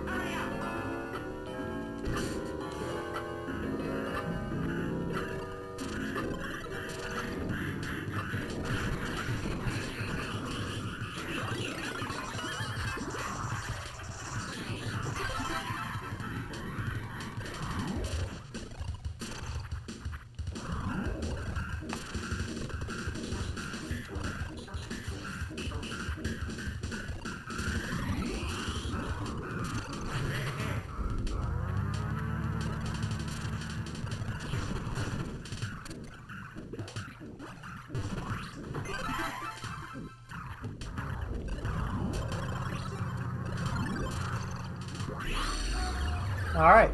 Alright,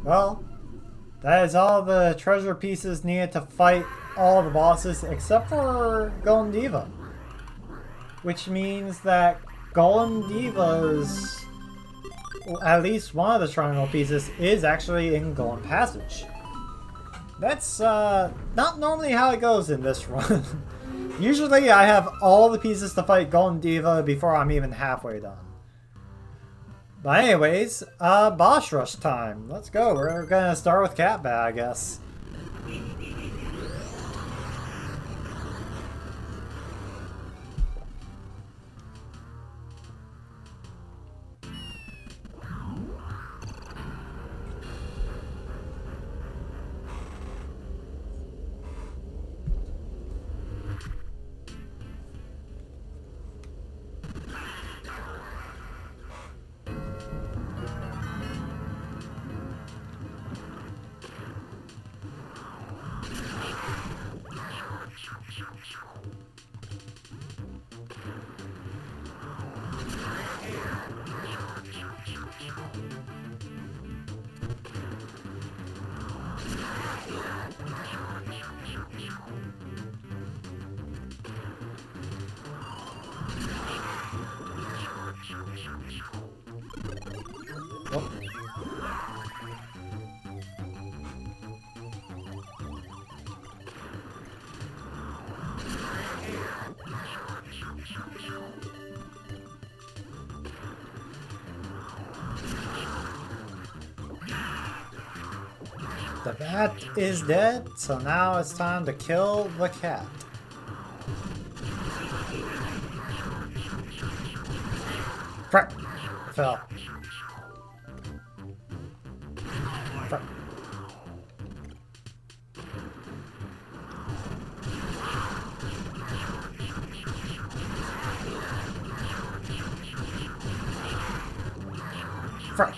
well, that is all the treasure pieces needed to fight all the bosses except for Golem Diva. Which means that Golem Diva's, well, at least one of the triangle pieces, is actually in Golem Passage. That's not normally how it goes in this run. Usually I have all the pieces to fight Golem Diva before I'm even halfway done. But anyways, boss rush time. Let's go. We're gonna start with Catbat, I guess. The bat is dead, so now it's time to kill the cat. Frick! Fell. Frick. Frick.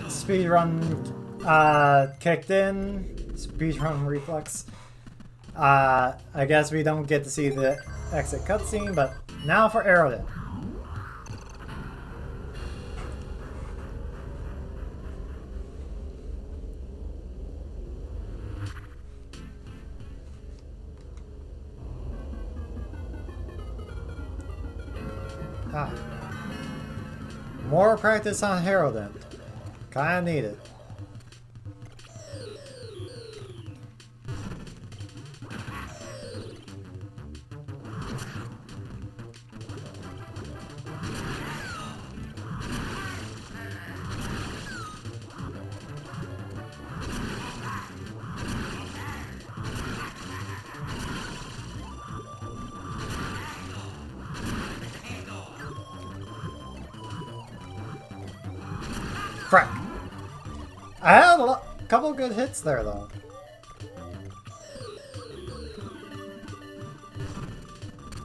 Speedrun kicked in. Speedrun reflex. I guess we don't get to see the exit cutscene, but now for Aerodin. Ah. More practice on Heralding. Kinda need it. Crap. I had a couple good hits there, though.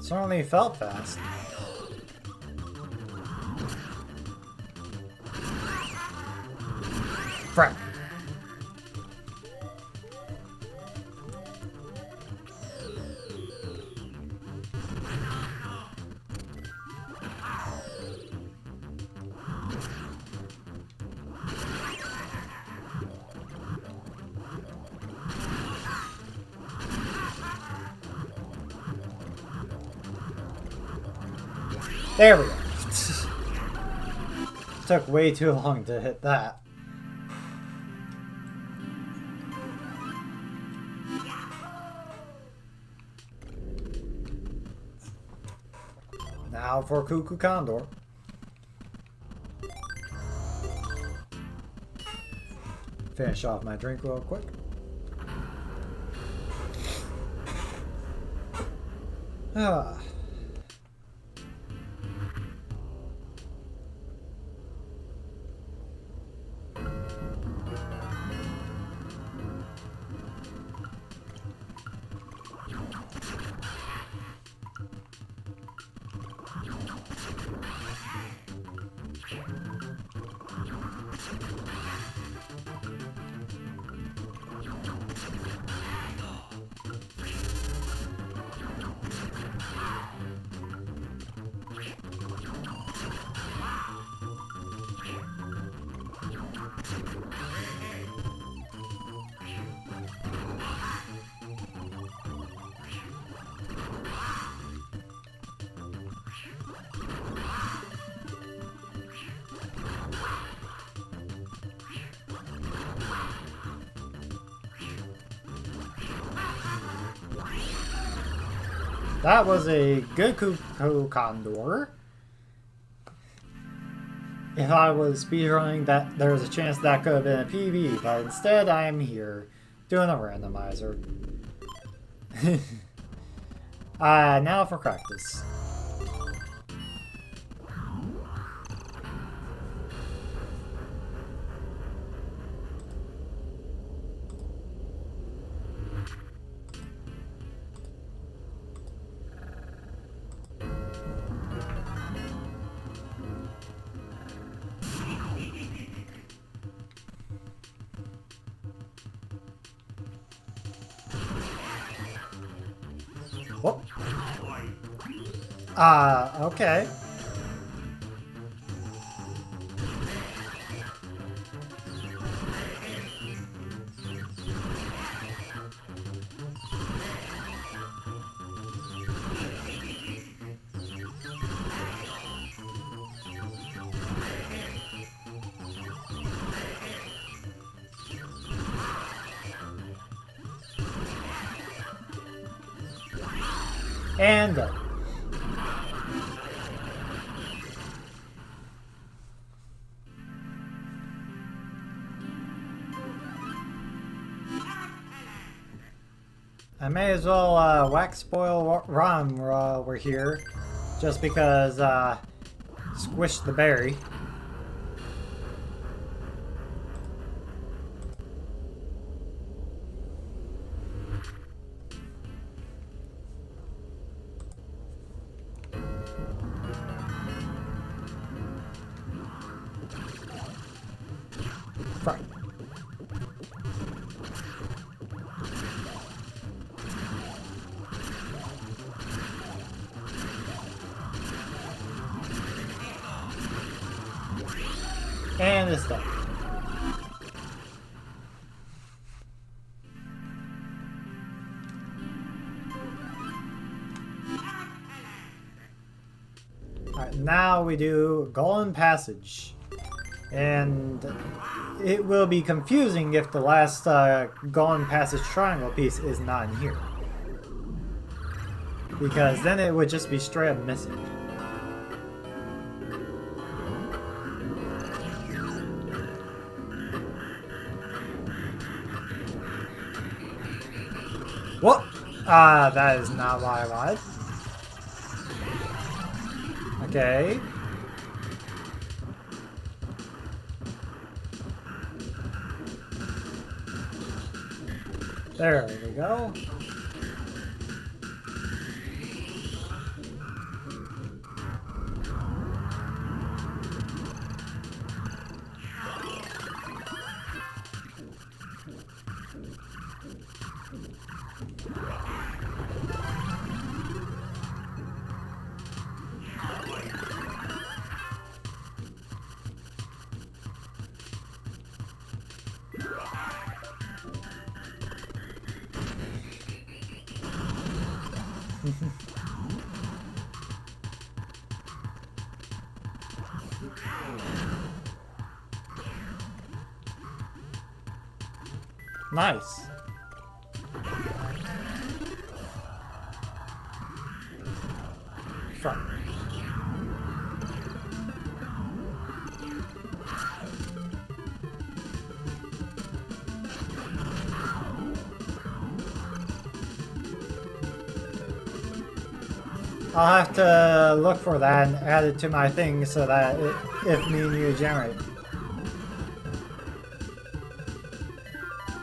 Certainly felt fast. Crap. There we go. Took way too long to hit that. Now for Cuckoo Condor. Finish off my drink real quick. Ah. That was a good Cuckoo Condor. If I was speedrunning, that there was a chance that could have been a PB, but instead I am here doing a randomizer. Now for practice. Whoop. Okay. And go. I may as well wax spoil rum while we're here, just because squish the berry. Right. And it's done. Alright, now we do Golden Passage. And it will be confusing if the last Golden Passage triangle piece is not in here. Because then it would just be straight up missing. What? That is not what I wanted. Okay. There we go. Nice. Front. I'll have to look for that and add it to my thing so that if me and you generate.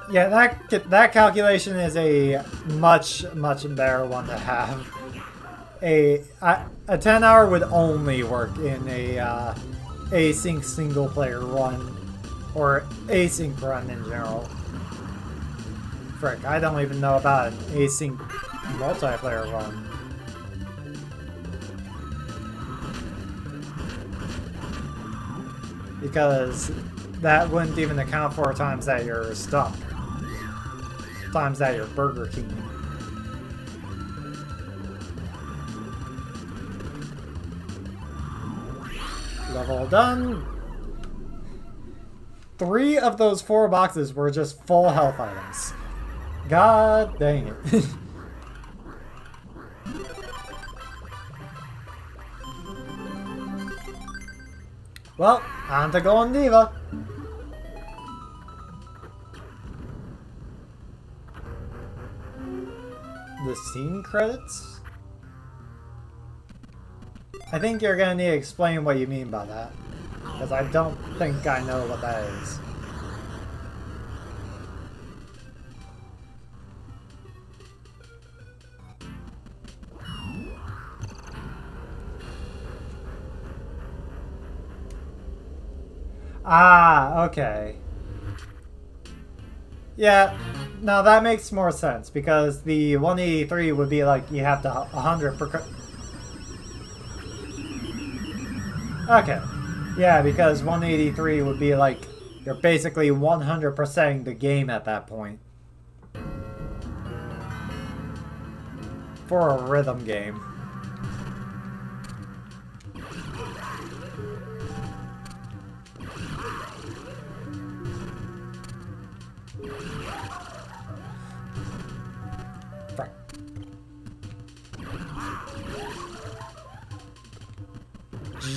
Yeah, that calculation is a much better one to have. A 10-hour would only work in a async single player run or async run in general. Frick, I don't even know about an async multiplayer run. Because that wouldn't even account for times that you're stuck. Times that you're Burger King. Level done. 3 of those 4 boxes were just full health items. God dang it. Well, on to Golden Diva. The scene credits? I think you're gonna need to explain what you mean by that. Because I don't think I know what that is. Ah, okay. Yeah, now that makes more sense because the 183 would be like you have to 100 per. Okay. Yeah, because 183 would be like you're basically 100%ing the game at that point. For a rhythm game.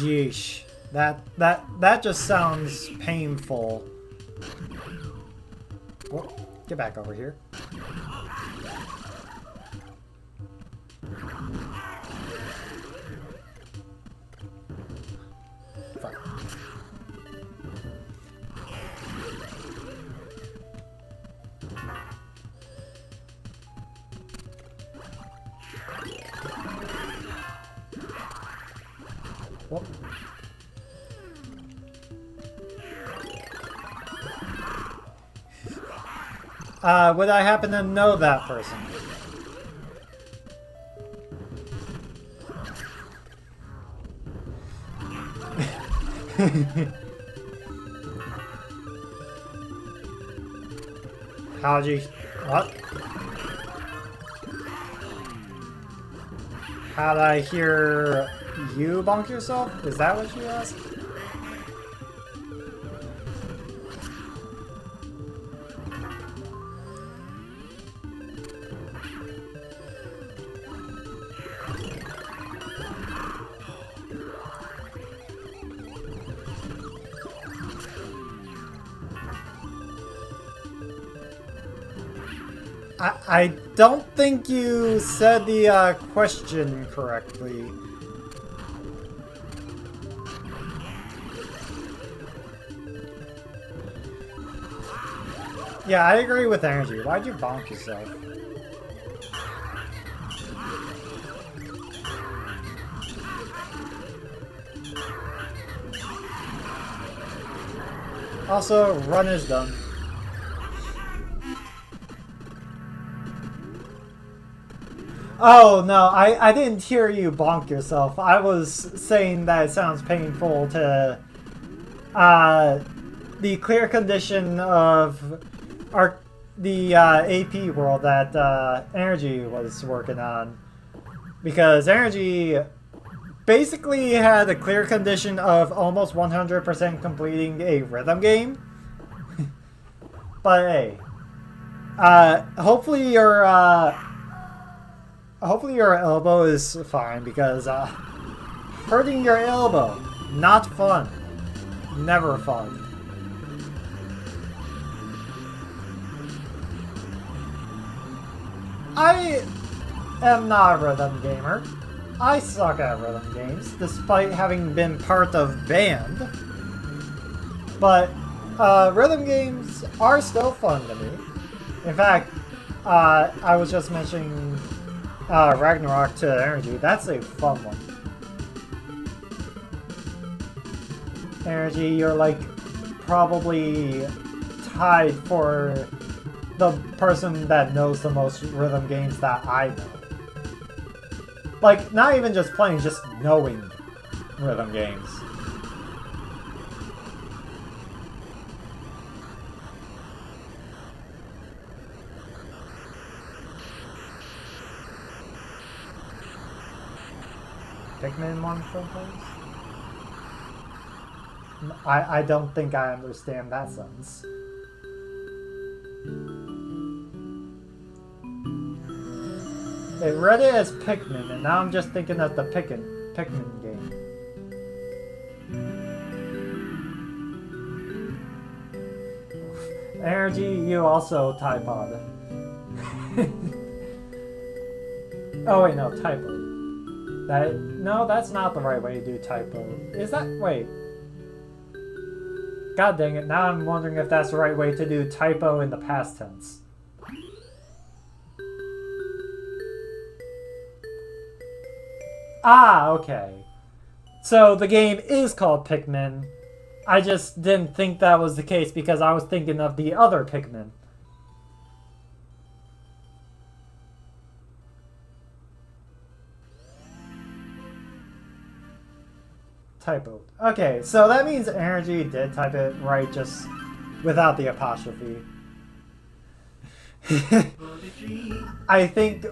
Yeesh. That just sounds painful. Oh, get back over here. Fuck. Whoop. Would I happen to know that person? How'd you... What? How'd I hear you bonk yourself? Is that what you asked? I don't think you said the question correctly. Yeah, I agree with Energy. Why'd you bonk yourself? Also, run is done. Oh, no, I didn't hear you bonk yourself. I was saying that it sounds painful to, the clear condition of the AP world that, Energy was working on. Because Energy basically had a clear condition of almost 100% completing a rhythm game. But hey, hopefully your elbow is fine, because hurting your elbow, not fun. Never fun. I am not a rhythm gamer. I suck at rhythm games, despite having been part of band. But rhythm games are still fun to me. In fact, I was just mentioning Ragnarok to Energy. That's a fun one. Energy, you're like probably tied for the person that knows the most rhythm games that I know. Like, not even just playing, just knowing rhythm games. Pikmin one someplace? I don't think I understand that sentence. It read it as Pikmin, and now I'm just thinking of the Pikmin game. Energy, you also typod. Oh wait, no, typo. No, that's not the right way to do typo. Is that? Wait. God dang it, now I'm wondering if that's the right way to do typo in the past tense. Ah, okay. So the game is called Pikmin. I just didn't think that was the case because I was thinking of the other Pikmin. Typo. Okay, so that means Energy did type it right, just without the apostrophe. I think...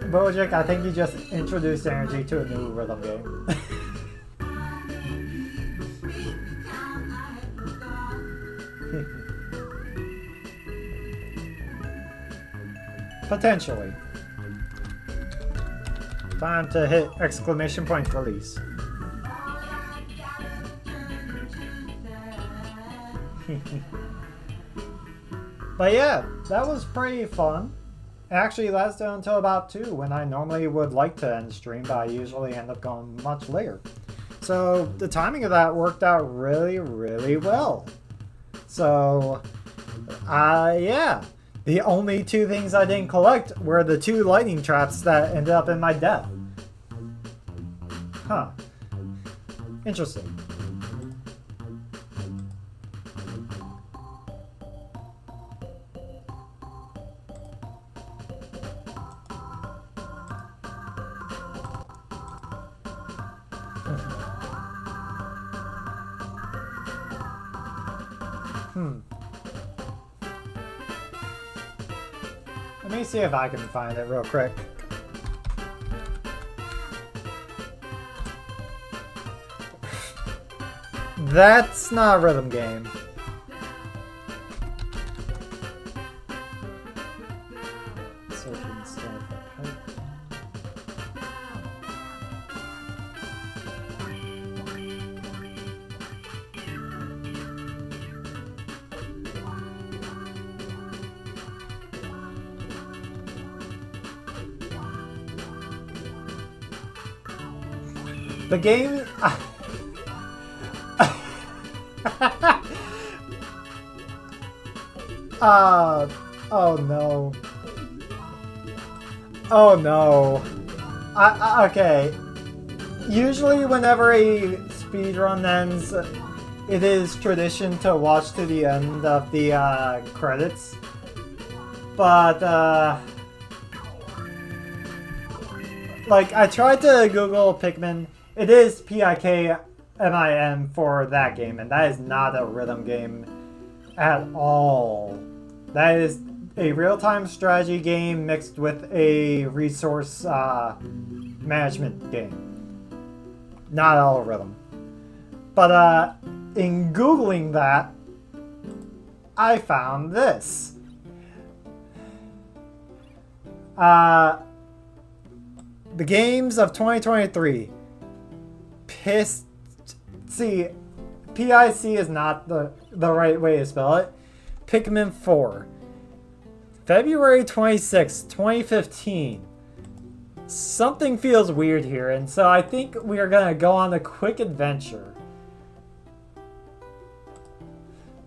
Bojack, I think you just introduced Energy to a new rhythm game. Potentially. Time to hit exclamation point release. But yeah, that was pretty fun. It actually lasted until about 2 when I normally would like to end stream, but I usually end up going much later. So the timing of that worked out really, really well. So, yeah. The only 2 things I didn't collect were the 2 lightning traps that ended up in my death. Huh. Interesting. Let me see if I can find it real quick. That's not a rhythm game. Searching stuff. The game... oh no. Oh no. Okay. Usually whenever a speedrun ends, it is tradition to watch to the end of the credits. But, like, I tried to Google Pikmin. It is Pikmin for that game, and that is not a rhythm game at all. That is a real-time strategy game mixed with a resource management game. Not all rhythm. But in Googling that, I found this. The games of 2023. See, P-I-C is not the right way to spell it. Pikmin 4. February 26, 2015. Something feels weird here, and so I think we are going to go on a quick adventure.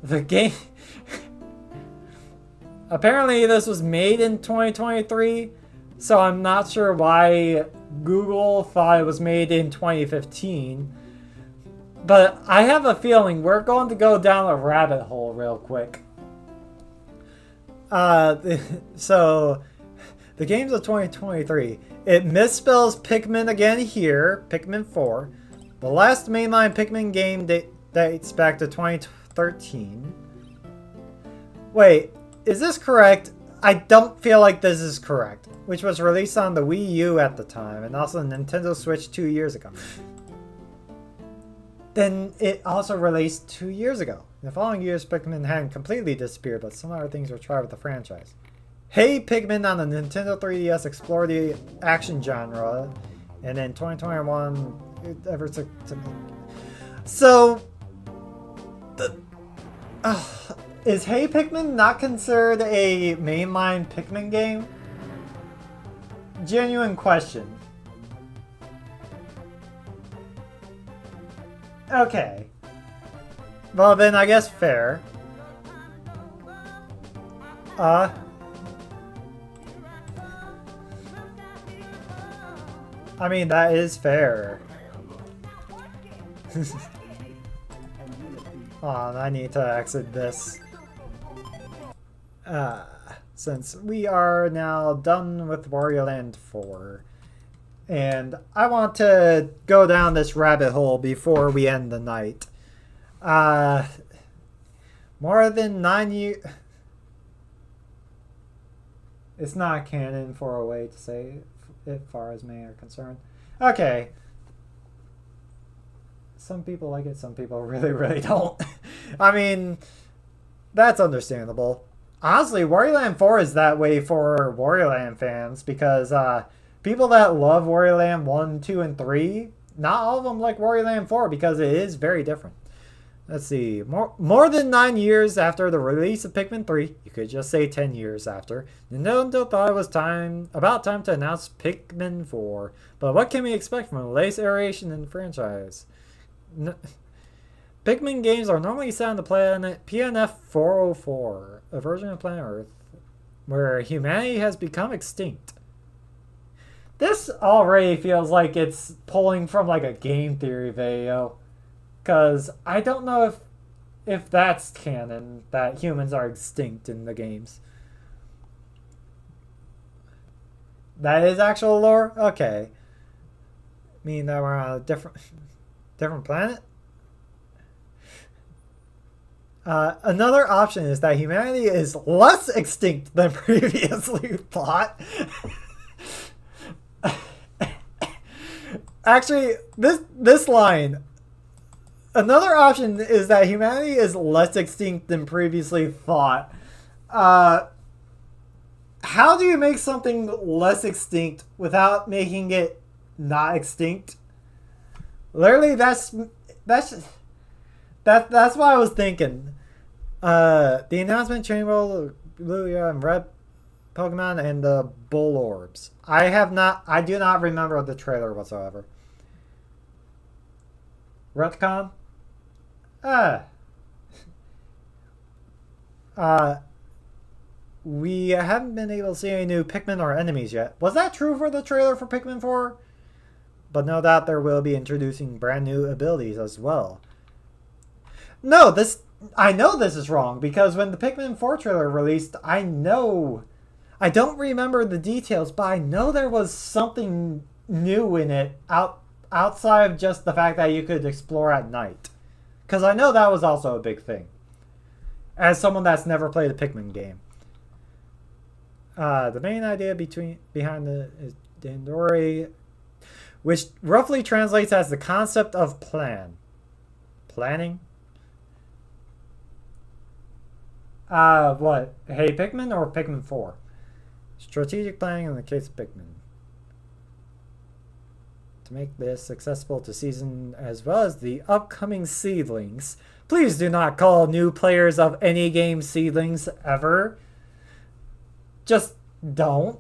The game... Apparently this was made in 2023, so I'm not sure why Google thought it was made in 2015. But I have a feeling we're going to go down a rabbit hole real quick. So, the games of 2023. It misspells Pikmin again here, Pikmin 4. The last mainline Pikmin game dates back to 2013. Wait, is this correct? I don't feel like this is correct. Which was released on the Wii U at the time, and also Nintendo Switch 2 years ago. Then it also released 2 years ago. In the following years, Pikmin hadn't completely disappeared, but some other things were tried with the franchise. Hey Pikmin on the Nintendo 3DS explored the action genre, and in 2021, it ever took to make. So, is Hey Pikmin not considered a mainline Pikmin game? Genuine question. Okay. Well then, I guess fair. I mean, that is fair. Hold on, I need to exit this. Since we are now done with Wario Land 4. And I want to go down this rabbit hole before we end the night. More than 9 years... It's not canon for a way to say it, as far as me are concerned. Okay. Some people like it, some people really, really don't. I mean, that's understandable. Honestly, Wario Land 4 is that way for Wario Land fans because people that love Wario Land 1, 2, and 3, not all of them like Wario Land 4 because it is very different. Let's see. More than 9 years after the release of Pikmin 3, you could just say 10 years after, Nintendo thought it was about time to announce Pikmin 4. But what can we expect from the latest iteration in the franchise? Pikmin games are normally set on the planet PNF 404, a version of planet Earth where humanity has become extinct. This already feels like it's pulling from like a game theory video. Because I don't know if that's canon, that humans are extinct in the games. That is actual lore? Okay. Mean that we're on a different planet? Another option is that humanity is less extinct than previously thought. Actually, this line... Another option is that humanity is less extinct than previously thought. Uh, how do you make something less extinct without making it not extinct? Literally, that's that's what I was thinking. The announcement chamber, blue and red Pokemon, and the bull orbs. I do not remember the trailer whatsoever. Retcon? Uh, uh, we haven't been able to see any new Pikmin or enemies yet. Was that true for the trailer for Pikmin 4? But no doubt there will be introducing brand new abilities as well. No, I know this is wrong because when the Pikmin 4 trailer released, I don't remember the details, but I know there was something new in it outside of just the fact that you could explore at night. Because I know that was also a big thing. As someone that's never played a Pikmin game. The main idea behind is Dandori, which roughly translates as the concept of planning. What? Hey Pikmin or Pikmin 4? Strategic planning in the case of Pikmin. To make this accessible to season as well as the upcoming seedlings. Please do not call new players of any game seedlings ever. Just don't.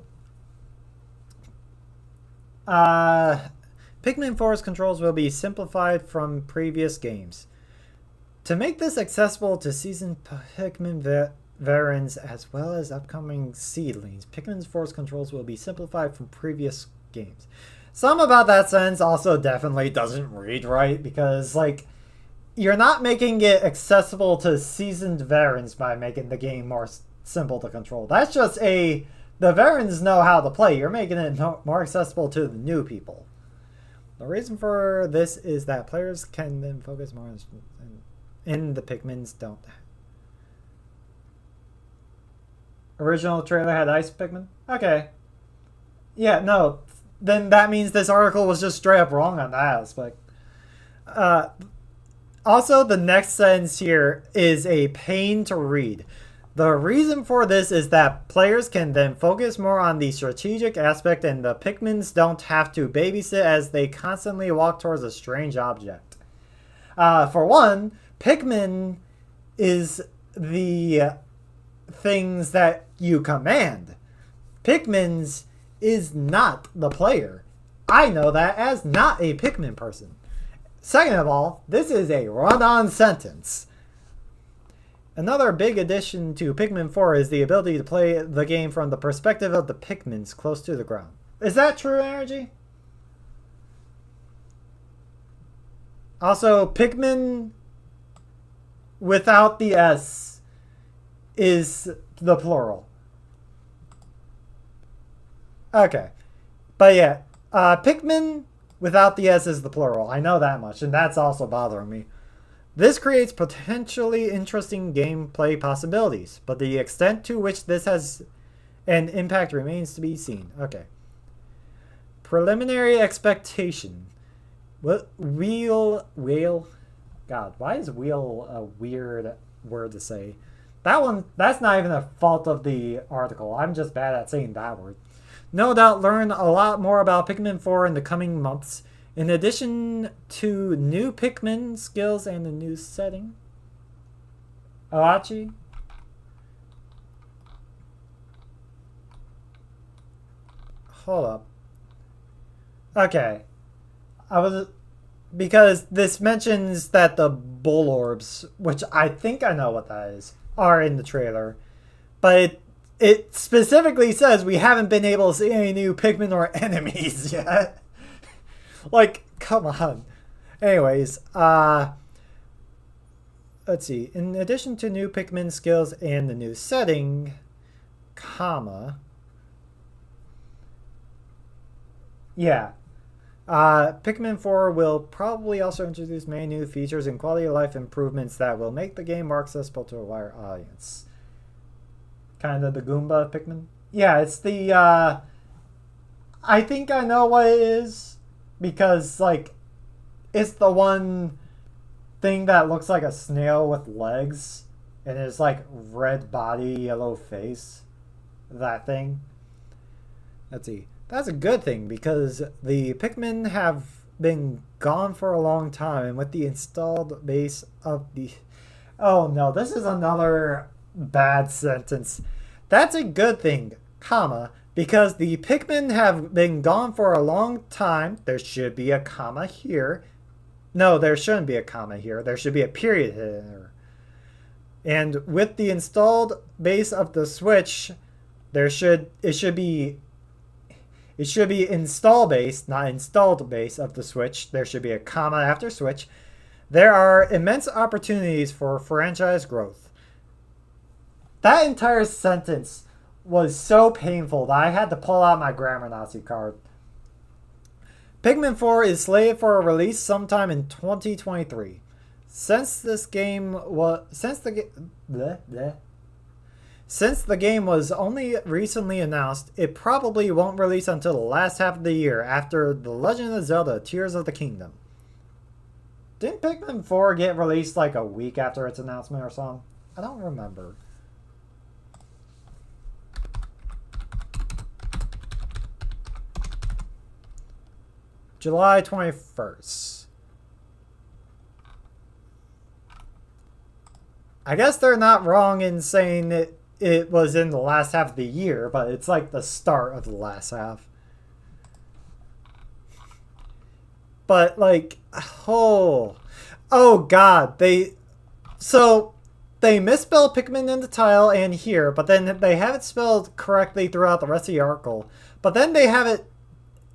Pikmin 4's controls will be simplified from previous games. To make this accessible to seasoned Pikmin veterans as well as upcoming seedlings, Pikmin 4's controls will be simplified from previous games. Some about that sentence also definitely doesn't read right because, like, you're not making it accessible to seasoned veterans by making the game more simple to control. That's just the veterans know how to play. You're making it more accessible to the new people. The reason for this is that players can then focus more in the Pikmins don't. Original trailer had ice Pikmin? Okay. Yeah, no. Then that means this article was just straight up wrong on that aspect. Also, the next sentence here is a pain to read. The reason for this is that players can then focus more on the strategic aspect and the Pikmins don't have to babysit as they constantly walk towards a strange object. For one, Pikmin is the things that you command. Pikmins is not the player. I know that as not a Pikmin person. Second of all, this is a run-on sentence. Another big addition to Pikmin 4 is the ability to play the game from the perspective of the Pikmins close to the ground. Is that true, Energy? Also, Pikmin without the S is the plural. Okay. But yeah, Pikmin without the S is the plural. I know that much, and that's also bothering me. This creates potentially interesting gameplay possibilities, but the extent to which this has an impact remains to be seen. Okay. Preliminary expectation. Wheel. God, why is wheel a weird word to say? That's not even a fault of the article. I'm just bad at saying that word. No doubt learn a lot more about Pikmin 4 in the coming months. In addition to new Pikmin skills and a new setting. Awachi? Hold up. Okay. Because this mentions that the bull orbs, which I think I know what that is, are in the trailer. But it specifically says we haven't been able to see any new Pikmin or enemies yet. Like, come on. Anyways, let's see. In addition to new Pikmin skills and the new setting, yeah. Pikmin 4 will probably also introduce many new features and quality of life improvements that will make the game more accessible to a wider audience. Kind of the Goomba Pikmin? Yeah, it's the, I think I know what it is. Because, like, it's the one thing that looks like a snail with legs and is like red body, yellow face. That thing. Let's see. That's a good thing because the Pikmin have been gone for a long time, and with the installed base of the... Oh no, this is another bad sentence. That's a good thing, comma, because the Pikmin have been gone for a long time. There should be a comma here. No, there shouldn't be a comma here. There should be a period here. And with the installed base of the Switch, it should be install base, not installed base of the Switch. There should be a comma after Switch. There are immense opportunities for franchise growth. That entire sentence was so painful that I had to pull out my grammar Nazi card. Pikmin 4 is slated for a release sometime in 2023. Since the game was only recently announced, it probably won't release until the last half of the year after The Legend of Zelda Tears of the Kingdom. Didn't Pikmin 4 get released like a week after its announcement or something? I don't remember. July 21st. I guess they're not wrong in saying it was in the last half of the year, but it's like the start of the last half. But like, oh god, they misspelled Pikmin in the title and here, but then they have it spelled correctly throughout the rest of the article. But then they have it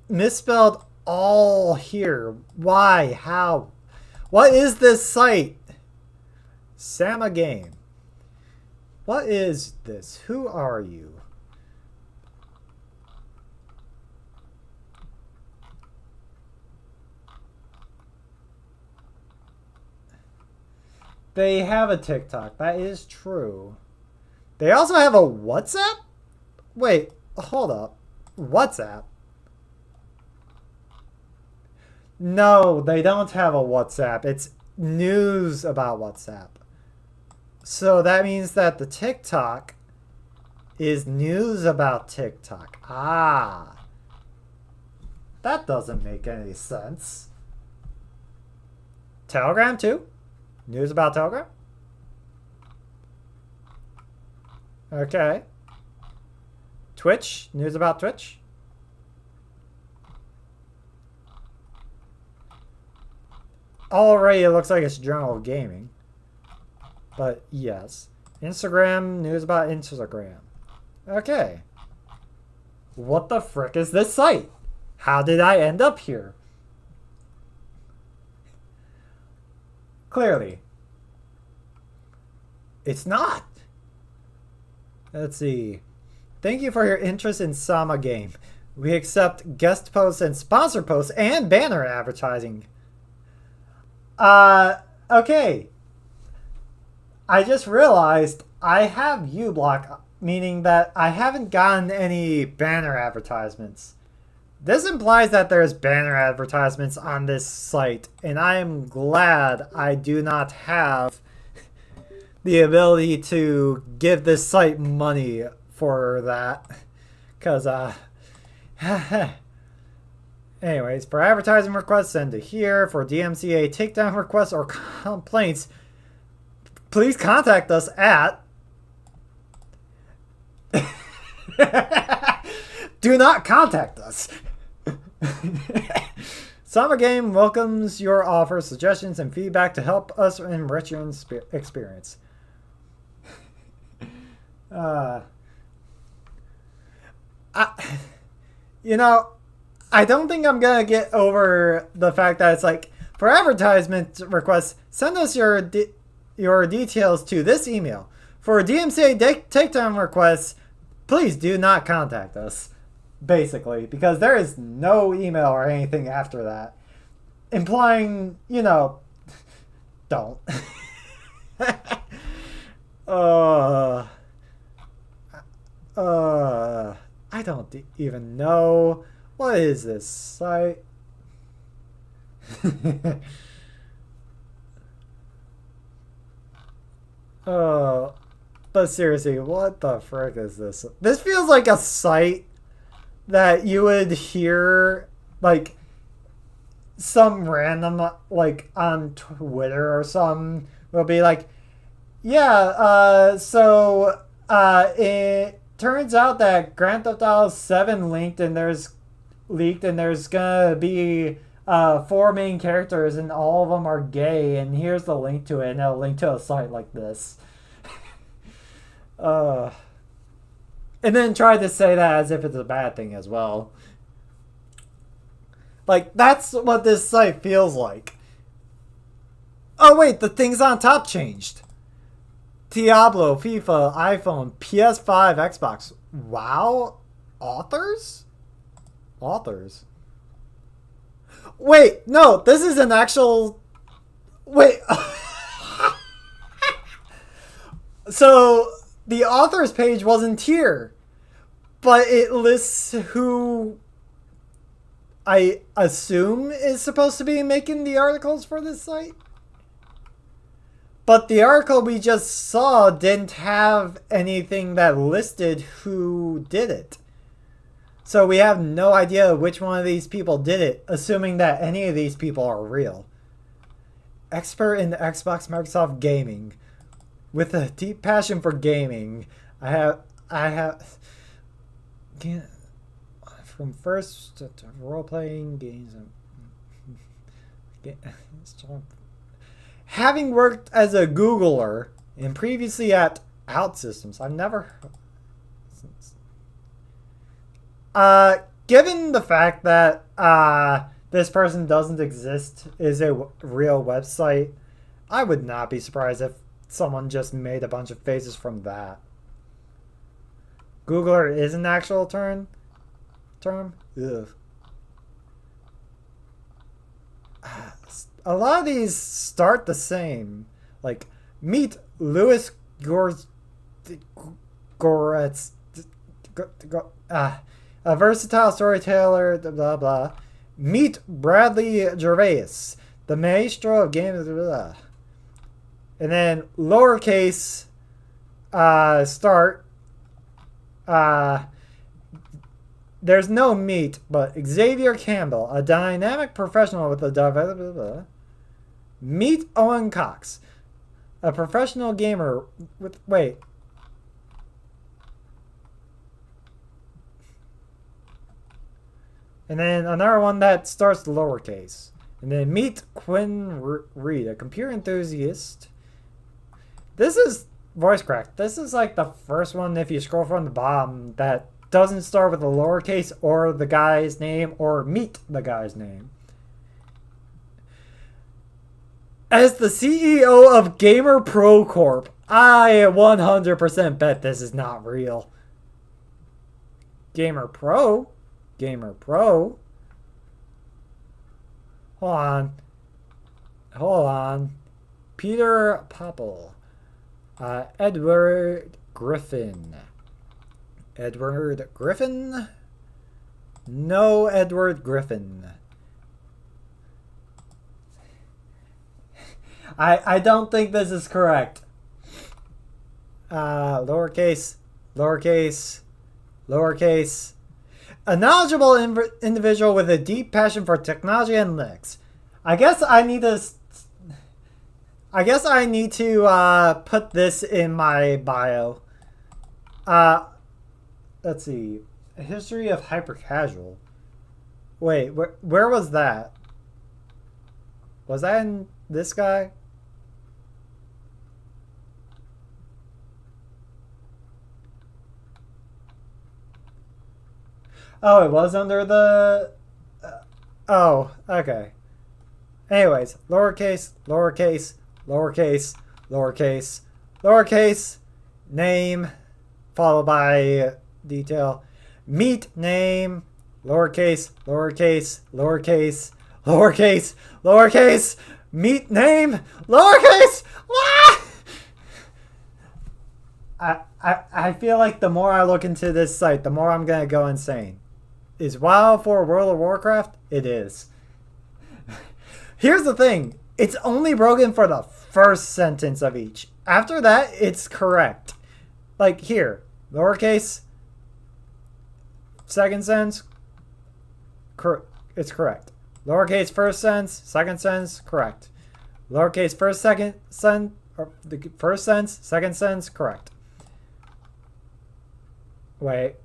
misspelled all here. Why? How? What is this site? Sama Game. What is this? Who are you? They have a TikTok. That is true. They also have a WhatsApp? Wait, hold up. WhatsApp? No, they don't have a WhatsApp. It's news about WhatsApp. So that means that the TikTok is news about TikTok. Ah. That doesn't make any sense. Telegram too? News about Telegram? Okay. Twitch? News about Twitch? Already it looks like it's general gaming. But yes. Instagram, news about Instagram. Okay. What the frick is this site? How did I end up here? Clearly. It's not. Let's see. Thank you for your interest in Sama Game. We accept guest posts and sponsor posts and banner advertising. Okay. I just realized I have uBlock, meaning that I haven't gotten any banner advertisements. This implies that there's banner advertisements on this site, and I am glad I do not have the ability to give this site money for that. Because, anyways, for advertising requests, send to here. For DMCA takedown requests or complaints, please contact us at... Do not contact us. Summer Game welcomes your offers, suggestions, and feedback to help us enrich your experience. I don't think I'm gonna get over the fact that it's like, for advertisement requests, send us your details to this email. For DMCA takedown requests, please do not contact us. Basically, because there is no email or anything after that. Implying, don't. I don't even know. What is this site? But seriously, what the frick is this? This feels like a site that you would hear, like, some random, like, on Twitter or something, will be like, yeah, it turns out that Grand Theft Auto 7 leaked and there's gonna be 4 main characters and all of them are gay, and here's the link to it, and it'll link to a site like this. And then try to say that as if it's a bad thing as well. Like, that's what this site feels like. Oh wait, the things on top changed. Diablo, FIFA, iPhone, PS5, Xbox. Wow. Authors? Authors. Wait, no, this is an actual... Wait. So, the authors page wasn't here, but it lists who I assume is supposed to be making the articles for this site. But the article we just saw didn't have anything that listed who did it. So we have no idea which one of these people did it, assuming that any of these people are real. Expert in Xbox Microsoft gaming. With a deep passion for gaming, I have from first to role-playing games. Having worked as a Googler and previously at OutSystems, I've never... given the fact that this person doesn't exist, is a real website, I would not be surprised if someone just made a bunch of faces from that. Googler is an actual term? Ugh. A lot of these start the same. Like, meet Louis Goretz, a versatile storyteller, blah blah. Meet Bradley Gervais, the maestro of games, blah. And then lowercase start. There's no meet, but Xavier Campbell, a dynamic professional with a blah, blah, blah. Meet Owen Cox, a professional gamer with and then another one that starts lowercase. And then meet Quinn Reed, a computer enthusiast. This is voice crack. This is like the first one, if you scroll from the bottom, that doesn't start with a lowercase or the guy's name or meet the guy's name. As the CEO of Gamer Pro Corp, I 100% bet this is not real. Gamer Pro? Gamer Pro? Hold on. Peter Popple. Edward Griffin. Edward Griffin? No Edward Griffin. I don't think this is correct. Lowercase. A knowledgeable individual with a deep passion for technology and Linux. I guess I need to put this in my bio. Let's see. A history of hypercasual. Wait, where was that? Was that in this guy? Oh, it was under the... oh, okay. Anyways, lowercase, name, followed by detail. Meet name, lowercase, meet name, lowercase. I feel like the more I look into this site, the more I'm going to go insane. Is WoW for World of Warcraft? It is. Here's the thing. It's only broken for the first sentence of each. After that, it's correct. Like here, lowercase, second sentence, it's correct. Lowercase first sentence, second sentence, correct. Lowercase first second sentence, or the first sentence, second sentence, correct. Wait.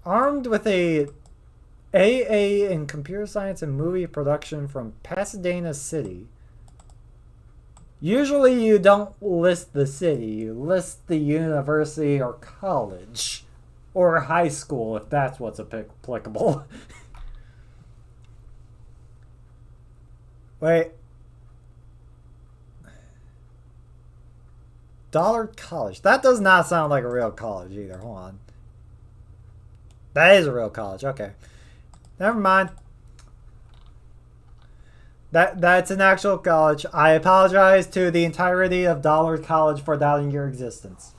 Armed with a AA in computer science and movie production from Pasadena City. Usually you don't list the city, you list the university or college. Or high school, if that's what's applicable. Wait. Dollar College. That does not sound like a real college either. Hold on. That is a real college. Okay. Never mind. That's an actual college. I apologize to the entirety of Dollar College for doubting your existence.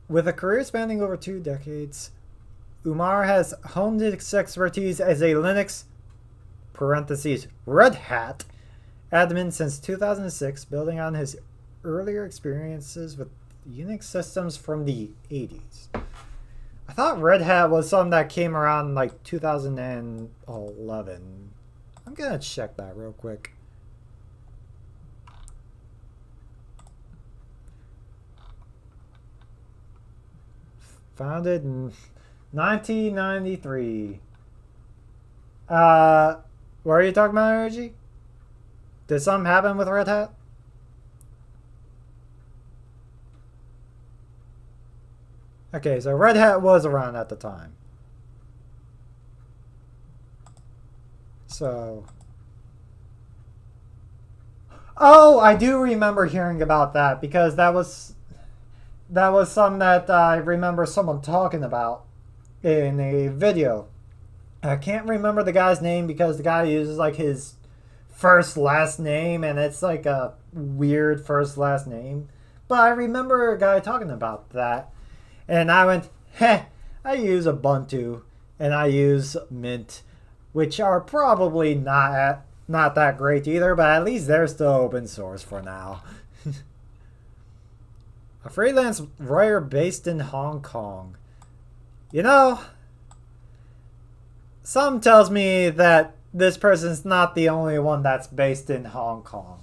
With a career spanning over 2 decades, Umar has honed his expertise as a Linux (parentheses Red Hat) admin since 2006, building on his earlier experiences with Unix systems from the 80s. I thought Red Hat was something that came around like 2011. I'm gonna check that real quick. Founded in 1993. What are you talking about, Energy? Did something happen with Red Hat? Okay, so Red Hat was around at the time. So... Oh, I do remember hearing about that because that was something that I remember someone talking about in a video. I can't remember the guy's name because the guy uses like his first last name and it's like a weird first last name. But I remember a guy talking about that. And I went, heh, I use Ubuntu and I use Mint, which are probably not that great either, but at least they're still open source for now. A freelance writer based in Hong Kong. You know, some tells me that this person's not the only one that's based in Hong Kong.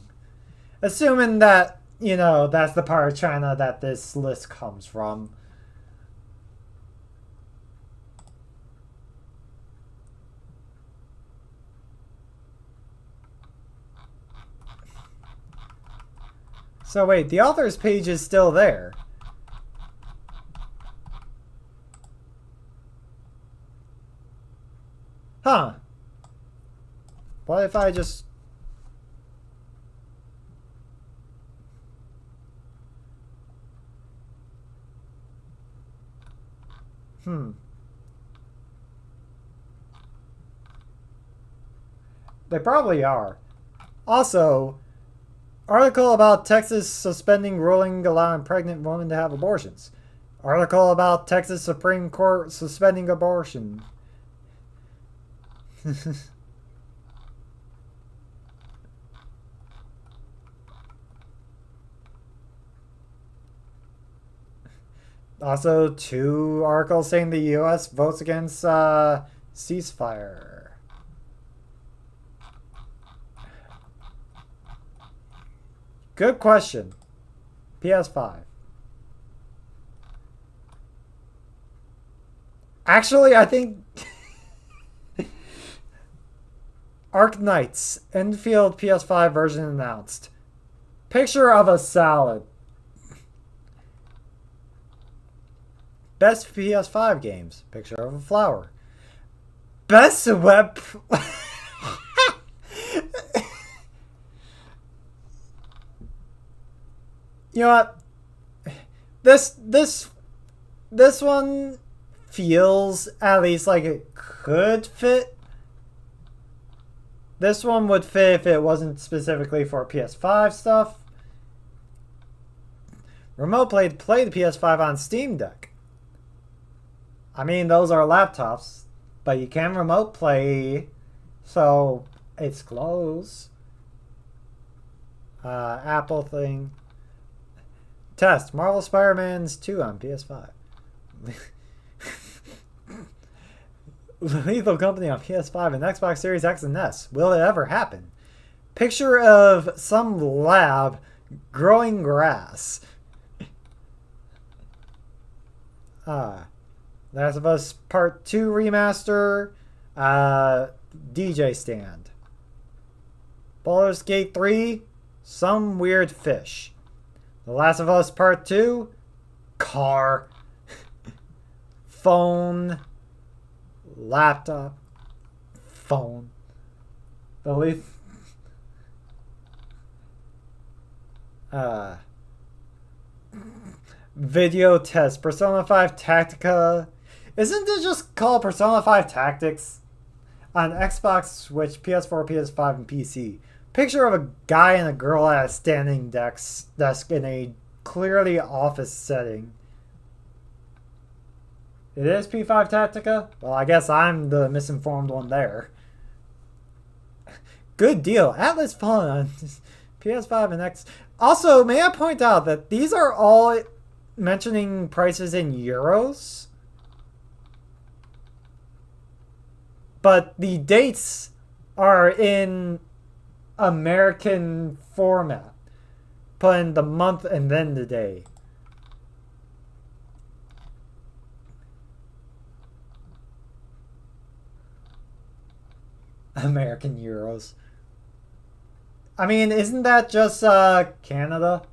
Assuming that, you know, that's the part of China that this list comes from. So wait, the author's page is still there. Huh. What if I just... They probably are. Also... Article about Texas suspending ruling allowing pregnant women to have abortions. Article about Texas Supreme Court suspending abortion. Also, 2 articles saying the U.S. votes against ceasefire. Good question. PS5. Actually, I think... Arc Knights. Enfield PS5 version announced. Picture of a salad. Best PS5 games. Picture of a flower. Best web... You know what? This one feels at least like it could fit. This one would fit if it wasn't specifically for PS5 stuff. Remote play the PS5 on Steam Deck. I mean, those are laptops, but you can remote play, so it's close. Apple thing. Test Marvel Spider-Man's 2 on PS5. Lethal Company on PS5 and Xbox Series X and S. Will it ever happen? Picture of some lab growing grass. Last of Us Part 2 remaster. DJ stand. Baldur's Gate 3. Some weird fish. The Last of Us Part 2. Car. Phone. Laptop. Phone. The video test. Persona 5 Tactica. Isn't it just called Persona 5 Tactics? On Xbox, Switch, PS4, PS5, and PC. Picture of a guy and a girl at a standing desk in a clearly office setting. It is P5 Tactica? Well, I guess I'm the misinformed one there. Good deal. Atlas Fallen on PS5 and X. Also, may I point out that these are all mentioning prices in euros? But the dates are in American format. Put in the month and then the day. American euros. I mean, isn't that just Canada?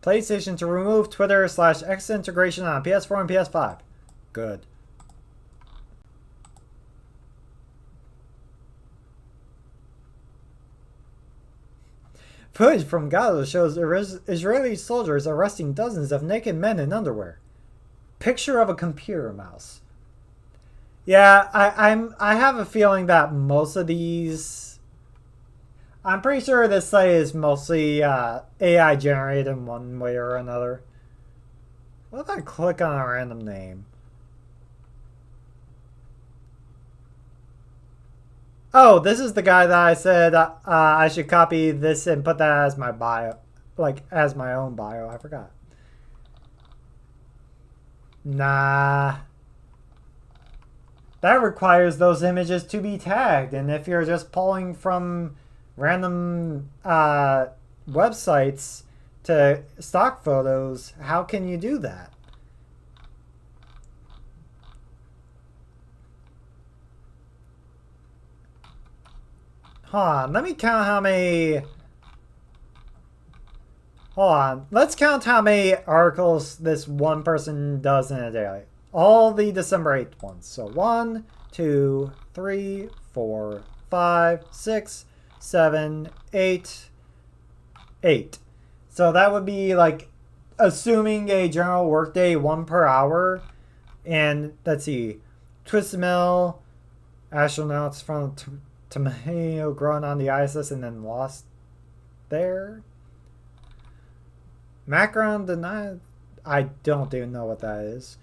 PlayStation to remove Twitter/X integration on PS4 and PS5. Good. Footage from Gaza shows Israeli soldiers arresting dozens of naked men in underwear. Picture of a computer mouse. Yeah, I have a feeling that most of these... I'm pretty sure this site is mostly AI generated in one way or another. What if I click on a random name? Oh, this is the guy that I said I should copy this and put that as my bio. Like, as my own bio. I forgot. Nah. That requires those images to be tagged. And if you're just pulling from random websites to stock photos, how can you do that? Hold on, let me count how many... Hold on, let's count how many articles this one person does in a day. All the December 8th ones. So 1, 2, 3, 4, 5, 6, 7, 8, 8. So that would be like, assuming a general workday, 1 per hour. And let's see, Twist Mill, astronauts from tomato grown on the ISS and then lost there. Macron denied. I don't even know what that is.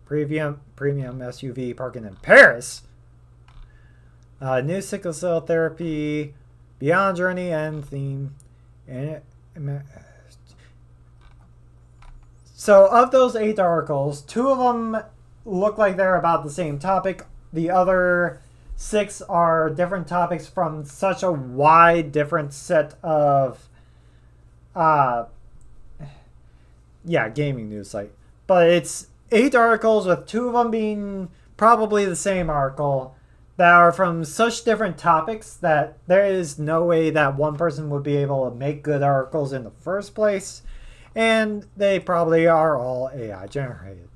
Premium SUV parking in Paris. New sickle cell therapy, Beyond Journey and theme. So of those 8 articles, 2 of them look like they're about the same topic. The other 6 are different topics from such a wide different set of gaming news site. But it's 8 articles with 2 of them being probably the same article that are from such different topics that there is no way that one person would be able to make good articles in the first place. And they probably are all AI generated.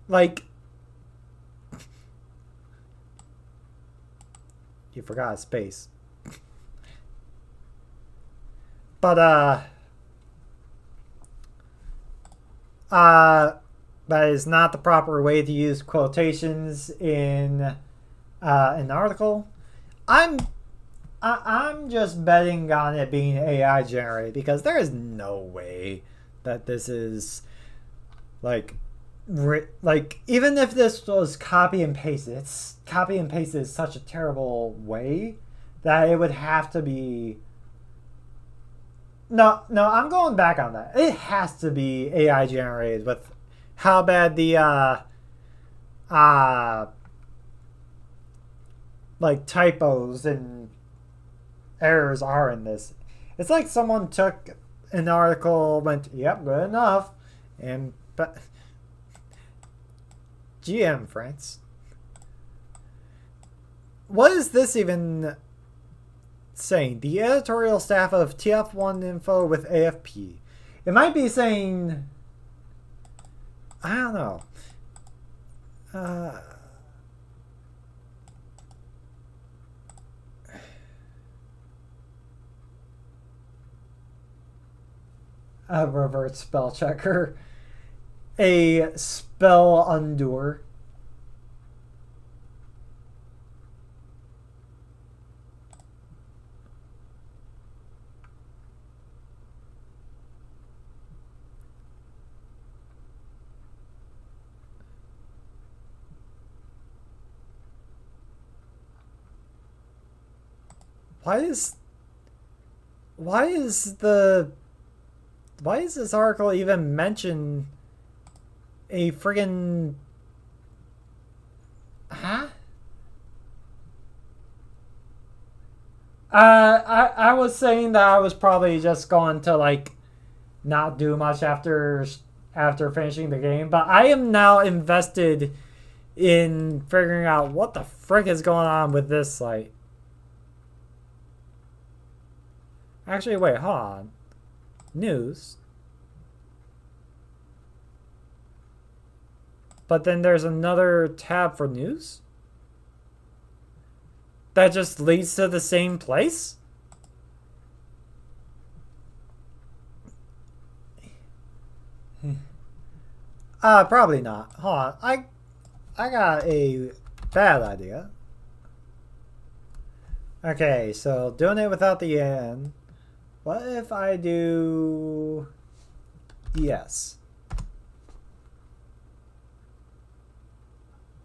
Like, you forgot space. But, that is not the proper way to use quotations in an article. I'm I'm just betting on it being AI generated because there is no way that this is like like even if this was copy and pasted, it's copy and pasted is such a terrible way that it would have to be. No, no, I'm going back on that. It has to be AI generated with how bad the uh like typos and errors are in this. It's like someone took an article, went, "Yep, good enough," and but GM France. What is this even saying? The editorial staff of TF1 Info with AFP. It might be saying, I don't know. A reverse spell checker. A spell undoer. Why is this article even mention a friggin' huh? I was saying that I was probably just going to like not do much after finishing the game, but I am now invested in figuring out what the frick is going on with this site. Actually, wait, hold on. News. But then there's another tab for news? That just leads to the same place? Probably not. Hold on. I got a bad idea. Okay, so doing it without the N. What if I do yes?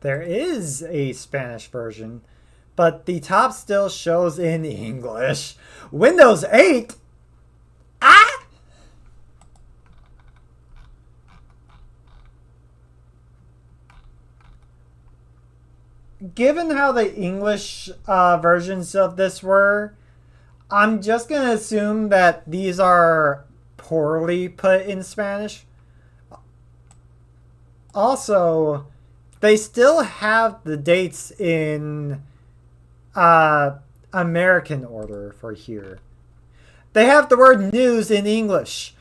There is a Spanish version, but the top still shows in English. Windows 8? Ah! Given how the English versions of this were, I'm just going to assume that these are poorly put in Spanish. Also, they still have the dates in American order for here. They have the word news in English.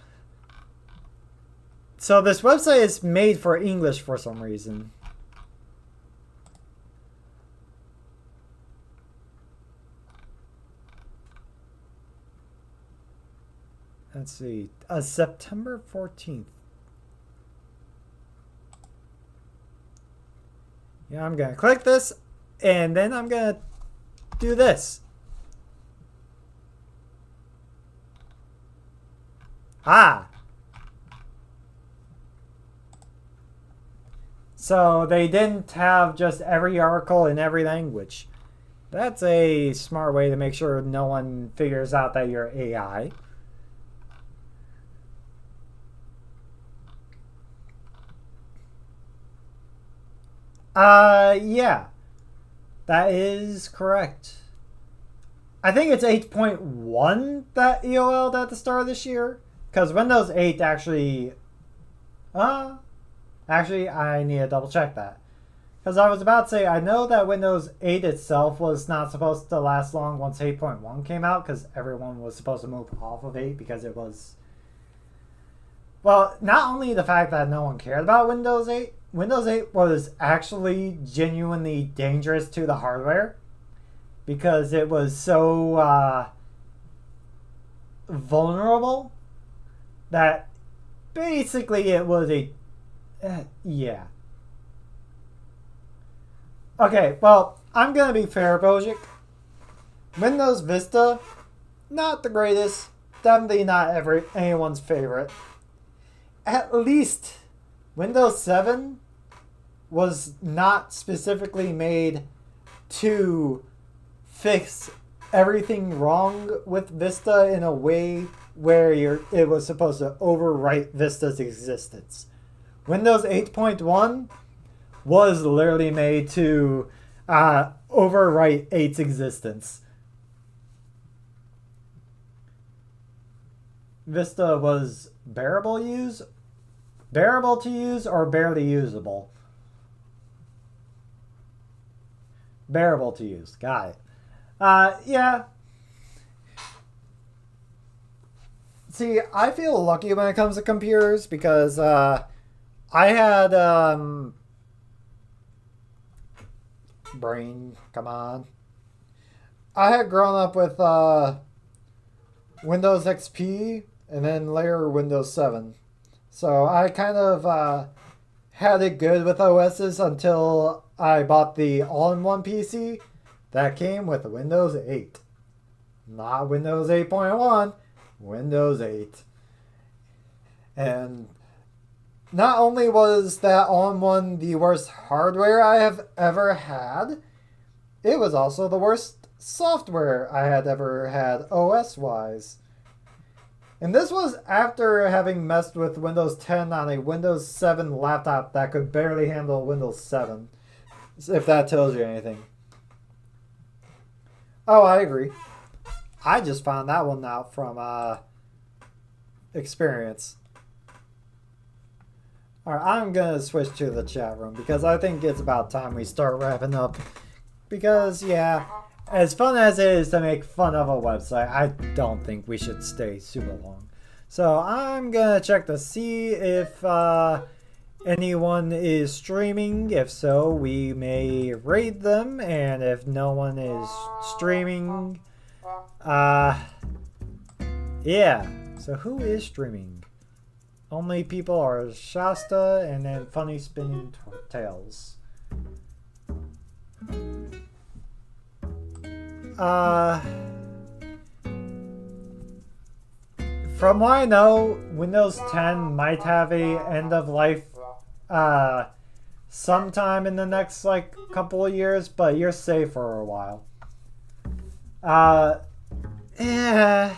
So this website is made for English for some reason. Let's see. September 14th. Yeah, I'm going to click this, and then I'm going to do this. Ah! So they didn't have just every article in every language. That's a smart way to make sure no one figures out that you're AI. Yeah. That is correct. I think it's 8.1 that EOL'd at the start of this year. Because Windows 8 actually... actually, I need to double check that. Because I was about to say, I know that Windows 8 itself was not supposed to last long once 8.1 came out. Because everyone was supposed to move off of 8 because it was... Well, not only the fact that no one cared about Windows 8, Windows 8 was actually genuinely dangerous to the hardware because it was so vulnerable that basically it was a... yeah. Okay, well, I'm going to be fair, Bojic. Windows Vista, not the greatest. Definitely not anyone's favorite. At least Windows 7 was not specifically made to fix everything wrong with Vista in a way where it was supposed to overwrite Vista's existence. Windows 8.1 was literally made to overwrite 8's existence. Vista was bearable to use, or barely usable. Bearable to use. Got it. Yeah. See, I feel lucky when it comes to computers because I had brain, come on. I had grown up with Windows XP and then later Windows 7. So I kind of had it good with OSs until I bought the all-in-one PC that came with Windows 8. Not Windows 8.1, Windows 8. And not only was that all-in-one the worst hardware I have ever had, it was also the worst software I had ever had OS-wise. And this was after having messed with Windows 10 on a Windows 7 laptop that could barely handle Windows 7. If that tells you anything. Oh, I agree. I just found that one out from experience. Alright, I'm going to switch to the chat room because I think it's about time we start wrapping up. Because, yeah, as fun as it is to make fun of a website, I don't think we should stay super long. So I'm going to check to see if anyone is streaming. If so, we may raid them. And if no one is streaming, yeah. So who is streaming? Only people are Shasta and then Funny Spinning Tails. From what I know, Windows 10 might have a end of life sometime in the next couple of years, but you're safe for a while. Yeah.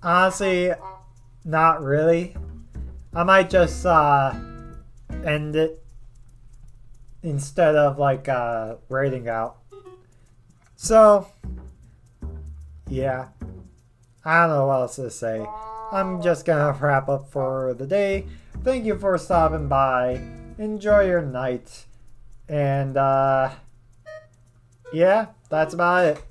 Honestly, not really. I might just end it instead of raiding out. So, yeah. I don't know what else to say. I'm just gonna wrap up for the day. Thank you for stopping by. Enjoy your night. And, yeah, that's about it.